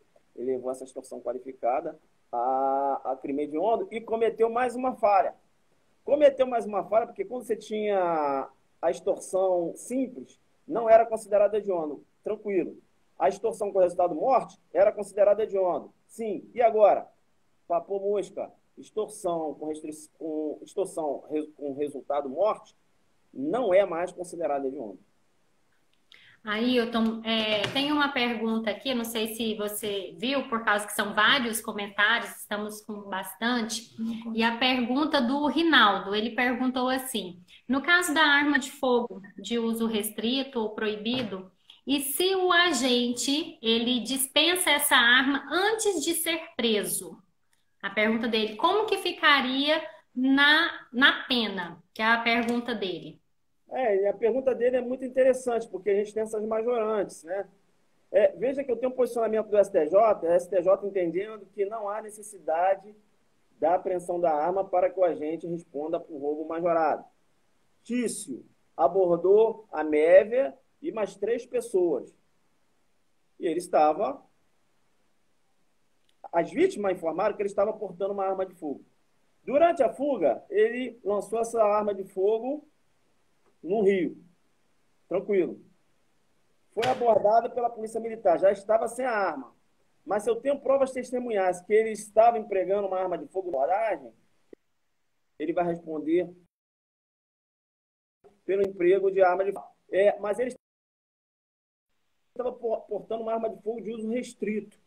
essa extorsão qualificada a crime hediondo e cometeu mais uma falha. Cometeu mais uma falha porque quando você tinha a extorsão simples, não era considerada hediondo. Tranquilo. A extorsão com resultado morte era considerada hediondo. Sim. E agora? Papo mosca. Extorsão com resultado morte não é mais considerada hediondo. Ailton, tem uma pergunta aqui, eu não sei se você viu, por causa que são vários comentários, estamos com bastante, e a pergunta do Rinaldo, ele perguntou assim, no caso da arma de fogo de uso restrito ou proibido, e se o agente, ele dispensa essa arma antes de ser preso? A pergunta dele, como que ficaria na pena? Que é a pergunta dele. E a pergunta dele é muito interessante, porque a gente tem essas majorantes, né? Veja que eu tenho um posicionamento do STJ, a STJ entendendo que não há necessidade da apreensão da arma para que o agente responda por roubo majorado. Tício abordou a Mévia e mais 3 pessoas. E ele estava... As vítimas informaram que ele estava portando uma arma de fogo. Durante a fuga, ele lançou essa arma de fogo no rio. Tranquilo. Foi abordado pela polícia militar. Já estava sem a arma. Mas se eu tenho provas testemunhais que ele estava empregando uma arma de fogo na abordagem, ele vai responder pelo emprego de arma de fogo. Mas ele estava portando uma arma de fogo de uso restrito.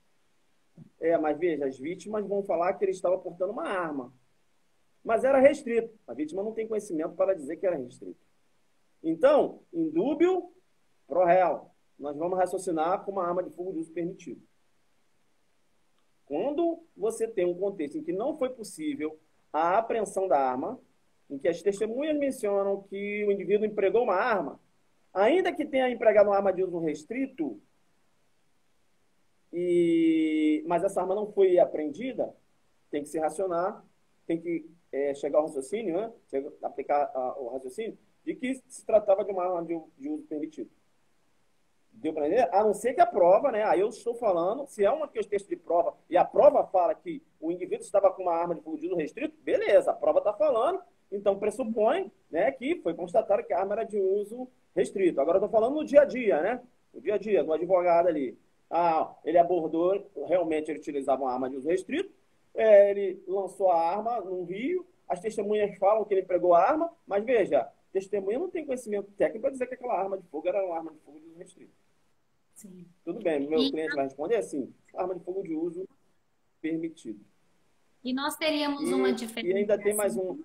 Mas veja, as vítimas vão falar que ele estava portando uma arma. mas era restrito. A vítima não tem conhecimento para dizer que era restrito. Então, indúbio pro réu, nós vamos raciocinar com uma arma de fogo de uso permitido. Quando você tem um contexto em que não foi possível a apreensão da arma, em que as testemunhas mencionam que o indivíduo empregou uma arma, ainda que tenha empregado uma arma de uso restrito, mas essa arma não foi apreendida, tem que se racionar, tem que chegar ao raciocínio, né? Aplicar o raciocínio, de que se tratava de uma arma de uso permitido. Deu para entender? A não ser que a prova, né? Aí eu estou falando, se é um texto de prova e a prova fala que o indivíduo estava com uma arma de fogo de uso restrito, beleza, a prova está falando, então pressupõe, né, que foi constatado que a arma era de uso restrito. Agora eu estou falando no dia a dia, né? No dia a dia, do advogado ali. Ele abordou, realmente ele utilizava uma arma de uso restrito, ele lançou a arma no rio, as testemunhas falam que ele empregou a arma, mas veja, testemunha não tem conhecimento técnico para dizer que aquela arma de fogo era uma arma de fogo de uso restrito. Sim. Tudo bem, meu cliente vai responder assim, arma de fogo de uso permitido. E nós teríamos uma diferença. E ainda tem mais um.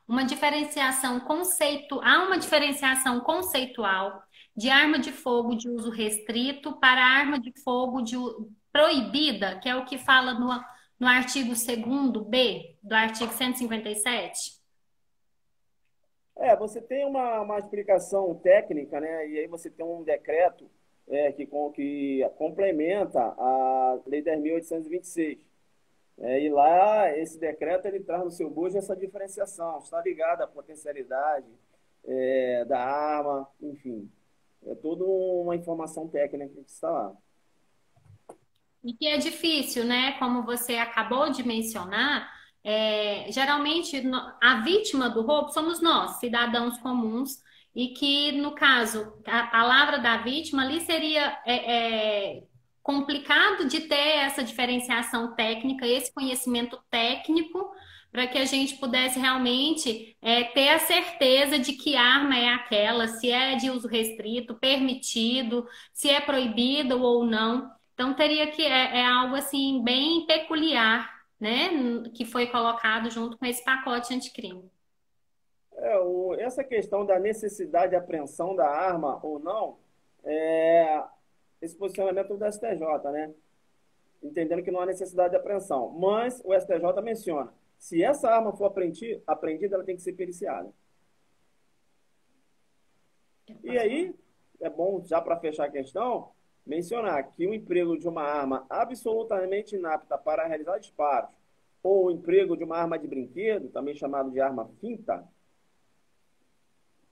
Uma diferenciação conceitual. Há uma diferenciação conceitual de arma de fogo de uso restrito para arma de fogo proibida, que é o que fala no artigo 2º-B do artigo 157? Você tem uma explicação técnica, né? E aí você tem um decreto que complementa a Lei 10.826. E lá, esse decreto, ele traz no seu bojo essa diferenciação, está ligada à potencialidade da arma, enfim. É toda uma informação técnica que está lá. E que é difícil, né? Como você acabou de mencionar, geralmente a vítima do roubo somos nós, cidadãos comuns, e que, no caso, a palavra da vítima ali seria complicado de ter essa diferenciação técnica, esse conhecimento técnico, para que a gente pudesse realmente ter a certeza de que arma é aquela, se é de uso restrito, permitido, se é proibido ou não. Então, teria que algo assim bem peculiar, né, que foi colocado junto com esse pacote anticrime. Essa questão da necessidade de apreensão da arma ou não, esse posicionamento do STJ, né? Entendendo que não há necessidade de apreensão. Mas o STJ menciona, se essa arma for apreendida, ela tem que ser periciada. E aí, é bom, já para fechar a questão, mencionar que o emprego de uma arma absolutamente inapta para realizar disparos, ou o emprego de uma arma de brinquedo, também chamado de arma finta,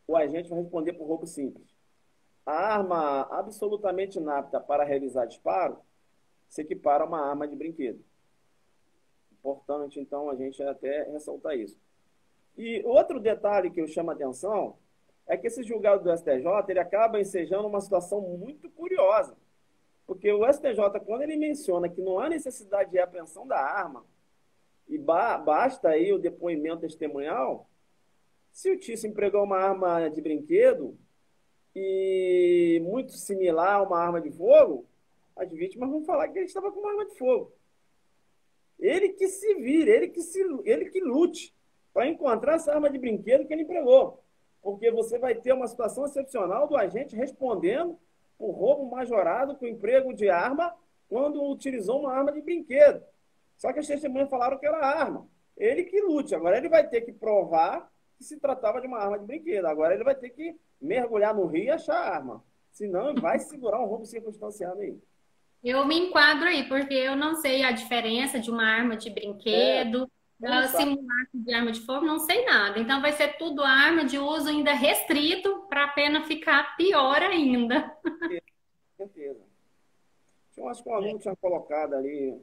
o agente vai responder por roubo simples. A arma absolutamente inapta para realizar disparo se equipara a uma arma de brinquedo. Importante, então, a gente até ressaltar isso. E outro detalhe que eu chamo a atenção é que esse julgado do STJ, ele acaba ensejando uma situação muito curiosa. Porque o STJ, quando ele menciona que não há necessidade de apreensão da arma, e basta aí o depoimento testemunhal, se o Tício empregou uma arma de brinquedo e muito similar a uma arma de fogo, as vítimas vão falar que ele estava com uma arma de fogo. Ele que se vire, ele que lute para encontrar essa arma de brinquedo que ele empregou. Porque você vai ter uma situação excepcional do agente respondendo por roubo majorado com emprego de arma quando utilizou uma arma de brinquedo. Só que as testemunhas falaram que era arma. Ele que lute. Agora ele vai ter que provar que se tratava de uma arma de brinquedo. Agora ele vai ter que mergulhar no rio e achar a arma. Senão vai segurar um roubo circunstanciado aí. Eu me enquadro aí, porque eu não sei a diferença de uma arma de brinquedo, simulacro de arma de fogo, não sei nada. Então vai ser tudo arma de uso ainda restrito para a pena ficar pior ainda. Com certeza. Eu acho que o aluno tinha colocado ali.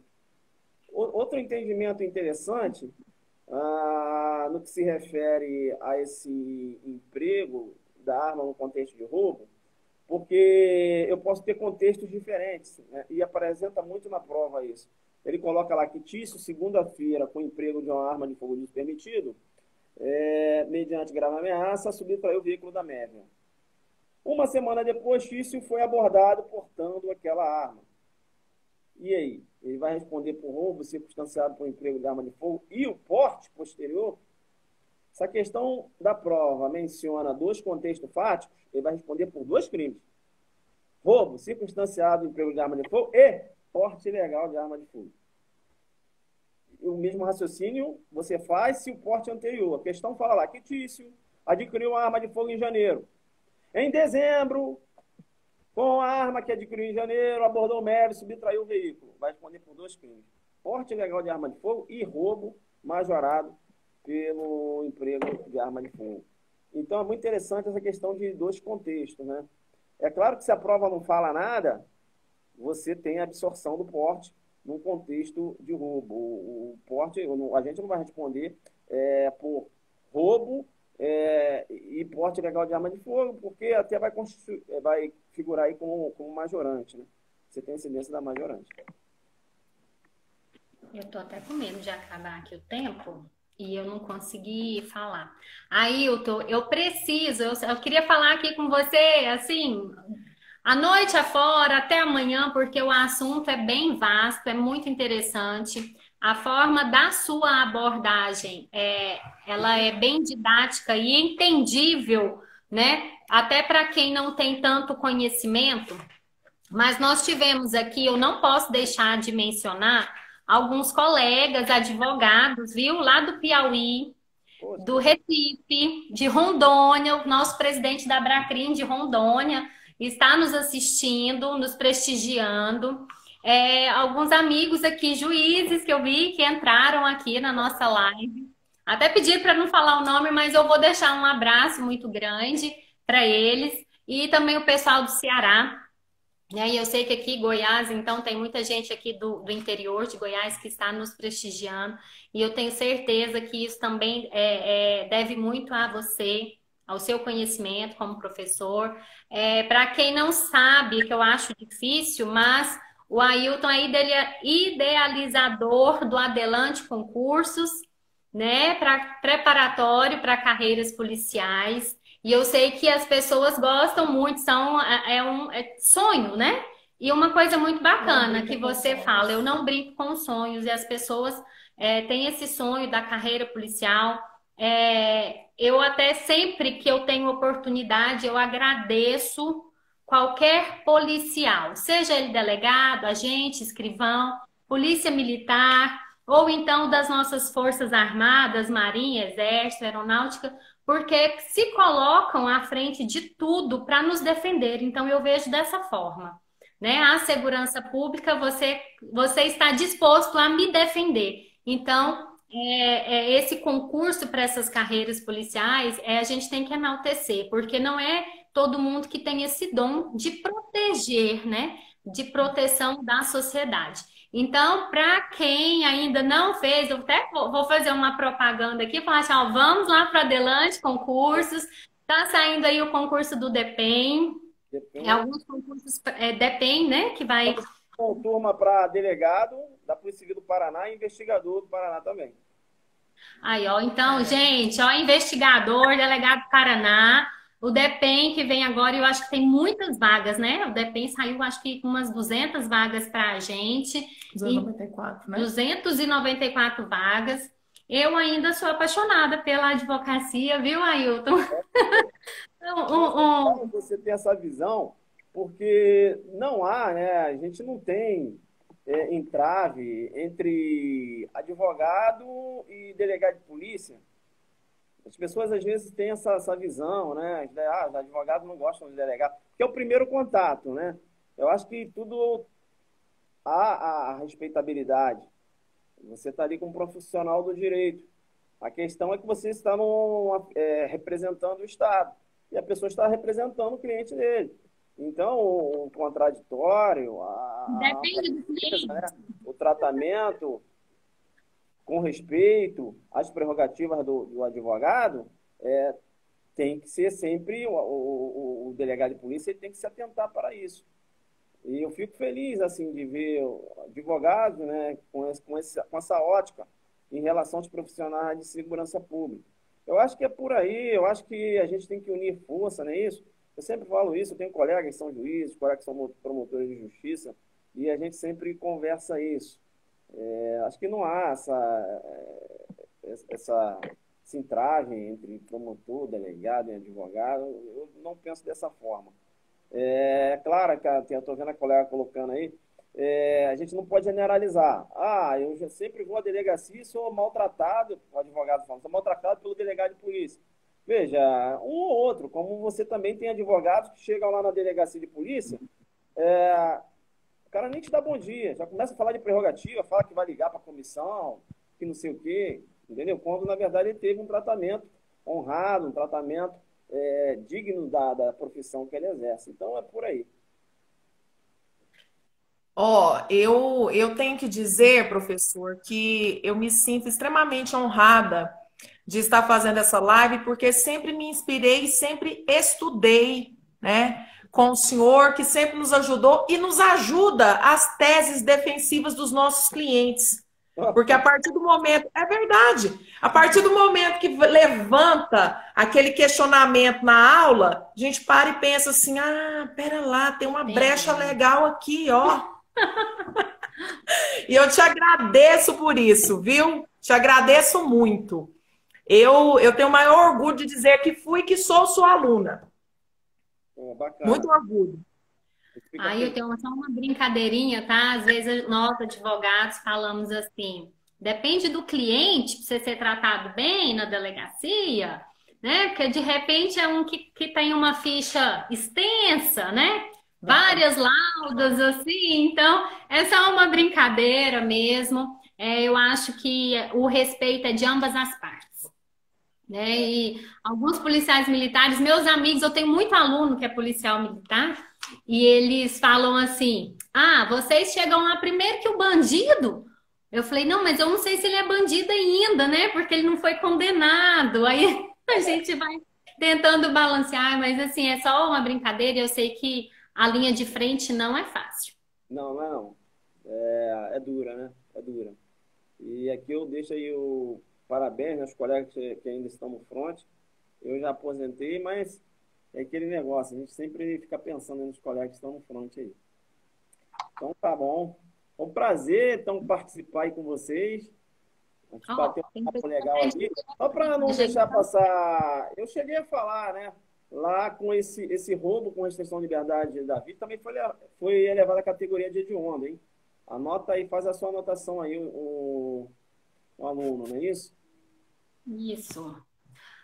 Outro entendimento interessante no que se refere a esse emprego da arma no contexto de roubo, porque eu posso ter contextos diferentes, né? E apresenta muito na prova isso. Ele coloca lá que Tício, segunda-feira, com o emprego de uma arma de fogo de uso permitido, mediante grave ameaça, subtraiu o veículo da Mévia. Uma semana depois, Tício foi abordado portando aquela arma. E aí? ele vai responder por roubo circunstanciado por emprego de arma de fogo e o porte posterior. Essa questão da prova menciona 2 contextos fáticos, ele vai responder por 2 crimes. Roubo circunstanciado por emprego de arma de fogo e porte ilegal de arma de fogo. O mesmo raciocínio você faz se o porte é anterior. A questão fala lá, Quitício adquiriu uma arma de fogo em janeiro. Em dezembro, com a arma que adquiriu em janeiro, abordou o MEV e subtraiu o veículo. Vai responder por 2 crimes. Porte ilegal de arma de fogo e roubo majorado pelo emprego de arma de fogo. Então, é muito interessante essa questão de 2 contextos, né? É claro que se a prova não fala nada, você tem a absorção do porte num contexto de roubo. O porte, a gente não vai responder por roubo e porte ilegal de arma de fogo, porque até vai figurar aí como majorante, né? Você tem incidência da majorante. Eu tô até com medo de acabar aqui o tempo e eu não consegui falar. Ailton, eu queria falar aqui com você, assim, a noite afora, até amanhã, porque o assunto é bem vasto, é muito interessante. A forma da sua abordagem, ela é bem didática e entendível, né? Até para quem não tem tanto conhecimento. Mas nós tivemos aqui, eu não posso deixar de mencionar, alguns colegas advogados, viu? Lá do Piauí, do Recife, de Rondônia, o nosso presidente da Abracrim de Rondônia está nos assistindo, nos prestigiando. Alguns amigos aqui, juízes que eu vi que entraram aqui na nossa live. Até pedi para não falar o nome, mas eu vou deixar um abraço muito grande para eles. E também o pessoal do Ceará. E eu sei que aqui em Goiás, então, tem muita gente aqui do interior de Goiás que está nos prestigiando. E eu tenho certeza que isso também deve muito a você, ao seu conhecimento como professor. Para quem não sabe, que eu acho difícil, mas o Ailton é idealizador do Adelante Concursos, né, preparatório para carreiras policiais. E eu sei que as pessoas gostam muito, é sonho, né? E uma coisa muito bacana que você fala, eu não brinco com sonhos, e as pessoas têm esse sonho da carreira policial. Eu até sempre que eu tenho oportunidade, eu agradeço qualquer policial, seja ele delegado, agente, escrivão, polícia militar, ou então das nossas forças armadas, marinha, exército, aeronáutica, porque se colocam à frente de tudo para nos defender. Então, eu vejo dessa forma, né? A segurança pública, você está disposto a me defender. Então, esse concurso para essas carreiras policiais, a gente tem que enaltecer, porque não é todo mundo que tem esse dom de proteger, né? De proteção da sociedade. Então, para quem ainda não fez, eu até vou fazer uma propaganda aqui, falar assim, ó, vamos lá para Adelante Concursos, tá saindo aí o concurso do DEPEN, alguns concursos DEPEN, né, que vai... Com turma para delegado da Polícia Civil do Paraná e investigador do Paraná também. Aí, ó, então, gente, ó, investigador, delegado do Paraná, o DEPEN que vem agora, eu acho que tem muitas vagas, né? O DEPEN saiu, acho que com umas 200 vagas para a gente. 294, né? 294 vagas. Eu ainda sou apaixonada pela advocacia, viu, Ailton? Você tem essa visão, porque não há, né? A gente não tem entrave entre advogado e delegado de polícia. As pessoas, às vezes, têm essa visão, né? Os advogados não gostam de delegado, que é o primeiro contato, né? Eu acho que tudo há a respeitabilidade. Você está ali como profissional do direito. A questão é que você está representando o Estado. E a pessoa está representando o cliente dele. Então, o contraditório, depende do cliente, né? O tratamento com respeito às prerrogativas do advogado, tem que ser sempre o delegado de polícia, ele tem que se atentar para isso. E eu fico feliz assim de ver advogados, né, com essa ótica em relação aos profissionais de segurança pública. Eu acho que é por aí, eu acho que a gente tem que unir força, não é isso? Eu sempre falo isso, eu tenho colegas que são juízes, colegas que são promotores de justiça, e a gente sempre conversa isso. Acho que não há essa cintragem entre promotor, delegado e advogado. Eu não penso dessa forma. É claro que eu estou vendo a colega colocando aí, a gente não pode generalizar. Eu já sempre vou à delegacia e sou maltratado, o advogado fala, sou maltratado pelo delegado de polícia. Veja, um ou outro, como você também tem advogados que chegam lá na delegacia de polícia, o cara nem te dá bom dia, já começa a falar de prerrogativa, fala que vai ligar para a comissão, que não sei o quê, entendeu? Quando, na verdade, ele teve um tratamento honrado, um tratamento digno da profissão que ele exerce. Então, é por aí. Eu tenho que dizer, professor, que eu me sinto extremamente honrada de estar fazendo essa live, porque sempre me inspirei, sempre estudei, né, com o senhor, que sempre nos ajudou e nos ajuda as teses defensivas dos nossos clientes. Porque a partir do momento, é verdade, a partir do momento que levanta aquele questionamento na aula, a gente para e pensa assim, pera lá, tem uma brecha legal aqui, ó. E eu te agradeço por isso, viu? Te agradeço muito. Eu tenho o maior orgulho de dizer que fui e que sou sua aluna. Bacana. Muito orgulho. Aí eu tenho só uma brincadeirinha, tá? Às vezes nós, advogados, falamos assim, depende do cliente para você ser tratado bem na delegacia, né? Porque de repente é um que tem uma ficha extensa, né? Várias laudas, assim. Então, é só uma brincadeira mesmo. Eu acho que o respeito é de ambas as partes, né? E alguns policiais militares, meus amigos, eu tenho muito aluno que é policial militar, e eles falam assim: vocês chegam lá primeiro que o bandido. Eu falei, não, mas eu não sei se ele é bandido ainda, né? Porque ele não foi condenado. Aí a gente vai tentando balancear, mas assim, é só uma brincadeira, e eu sei que a linha de frente não é fácil. Não, não é não. É dura, né? É dura. E aqui eu deixo aí o parabéns aos colegas que ainda estão no front. Eu já aposentei, mas é aquele negócio, a gente sempre fica pensando nos colegas que estão no front aí. Então tá bom. É um prazer então participar aí com vocês. A gente bateu um papo legal aqui. Só para não deixar passar, eu cheguei a falar, né? Lá com esse roubo com restrição de liberdade de Davi, também foi elevada a categoria de hediondo, hein? Anota aí, faz a sua anotação aí, o aluno, não é isso? Isso.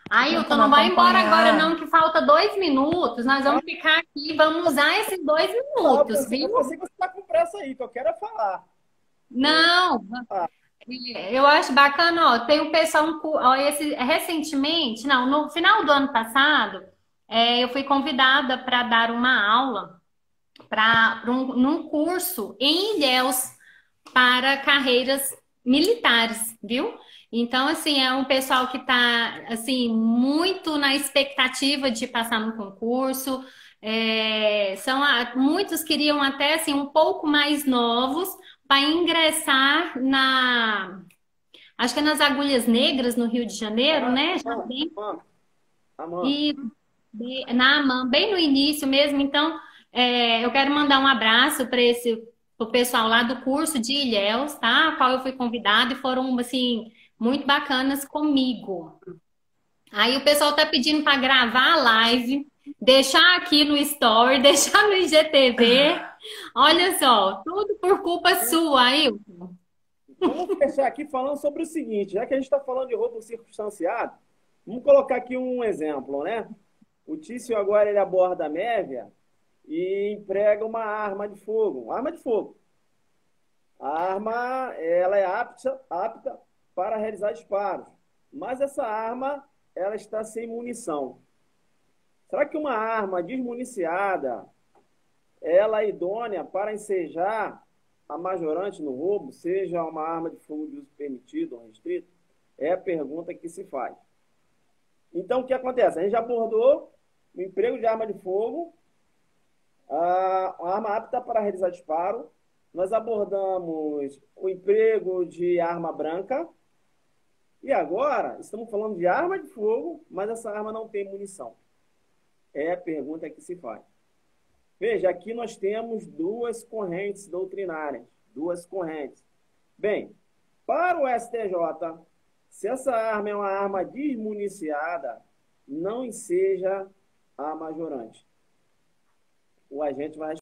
Ailton, não vai embora agora não, que falta 2 minutos. Nós vamos ficar aqui, vamos usar esses 2 minutos, viu? Eu sei que você está com pressa aí, que eu quero é falar. Não, eu acho bacana, ó, tem um pessoal, recentemente, não, no final do ano passado, eu fui convidada para dar uma aula num curso em Ilhéus para carreiras militares, viu? Então, assim, é um pessoal que está, assim, muito na expectativa de passar no concurso. Muitos queriam até, assim, um pouco mais novos para ingressar acho que é nas Agulhas Negras, no Rio de Janeiro, né? Já bem, e na AMAN, bem no início mesmo. Então, eu quero mandar um abraço para o pessoal lá do curso de Ilhéus, tá? A qual eu fui convidada e foram, assim, muito bacanas comigo. Aí o pessoal tá pedindo para gravar a live, deixar aqui no Story, deixar no IGTV. Olha só, tudo por culpa sua, Ailton. Vamos fechar aqui falando sobre o seguinte, já que a gente está falando de roubo circunstanciado, vamos colocar aqui um exemplo, né? O Tício agora ele aborda a Mévia e emprega uma arma de fogo. A arma ela é apta para realizar disparos, mas essa arma ela está sem munição. Será que uma arma desmuniciada ela é idônea para ensejar a majorante no roubo, seja uma arma de fogo de uso permitido ou restrito? É a pergunta que se faz. Então, o que acontece? A gente já abordou o emprego de arma de fogo, a arma apta para realizar disparo. Nós abordamos o emprego de arma branca. E agora, estamos falando de arma de fogo, mas essa arma não tem munição. É a pergunta que se faz. Veja, aqui nós temos duas correntes doutrinárias, duas correntes. Bem, para o STJ, se essa arma é uma arma desmuniciada, não enseja a majorante. O agente vai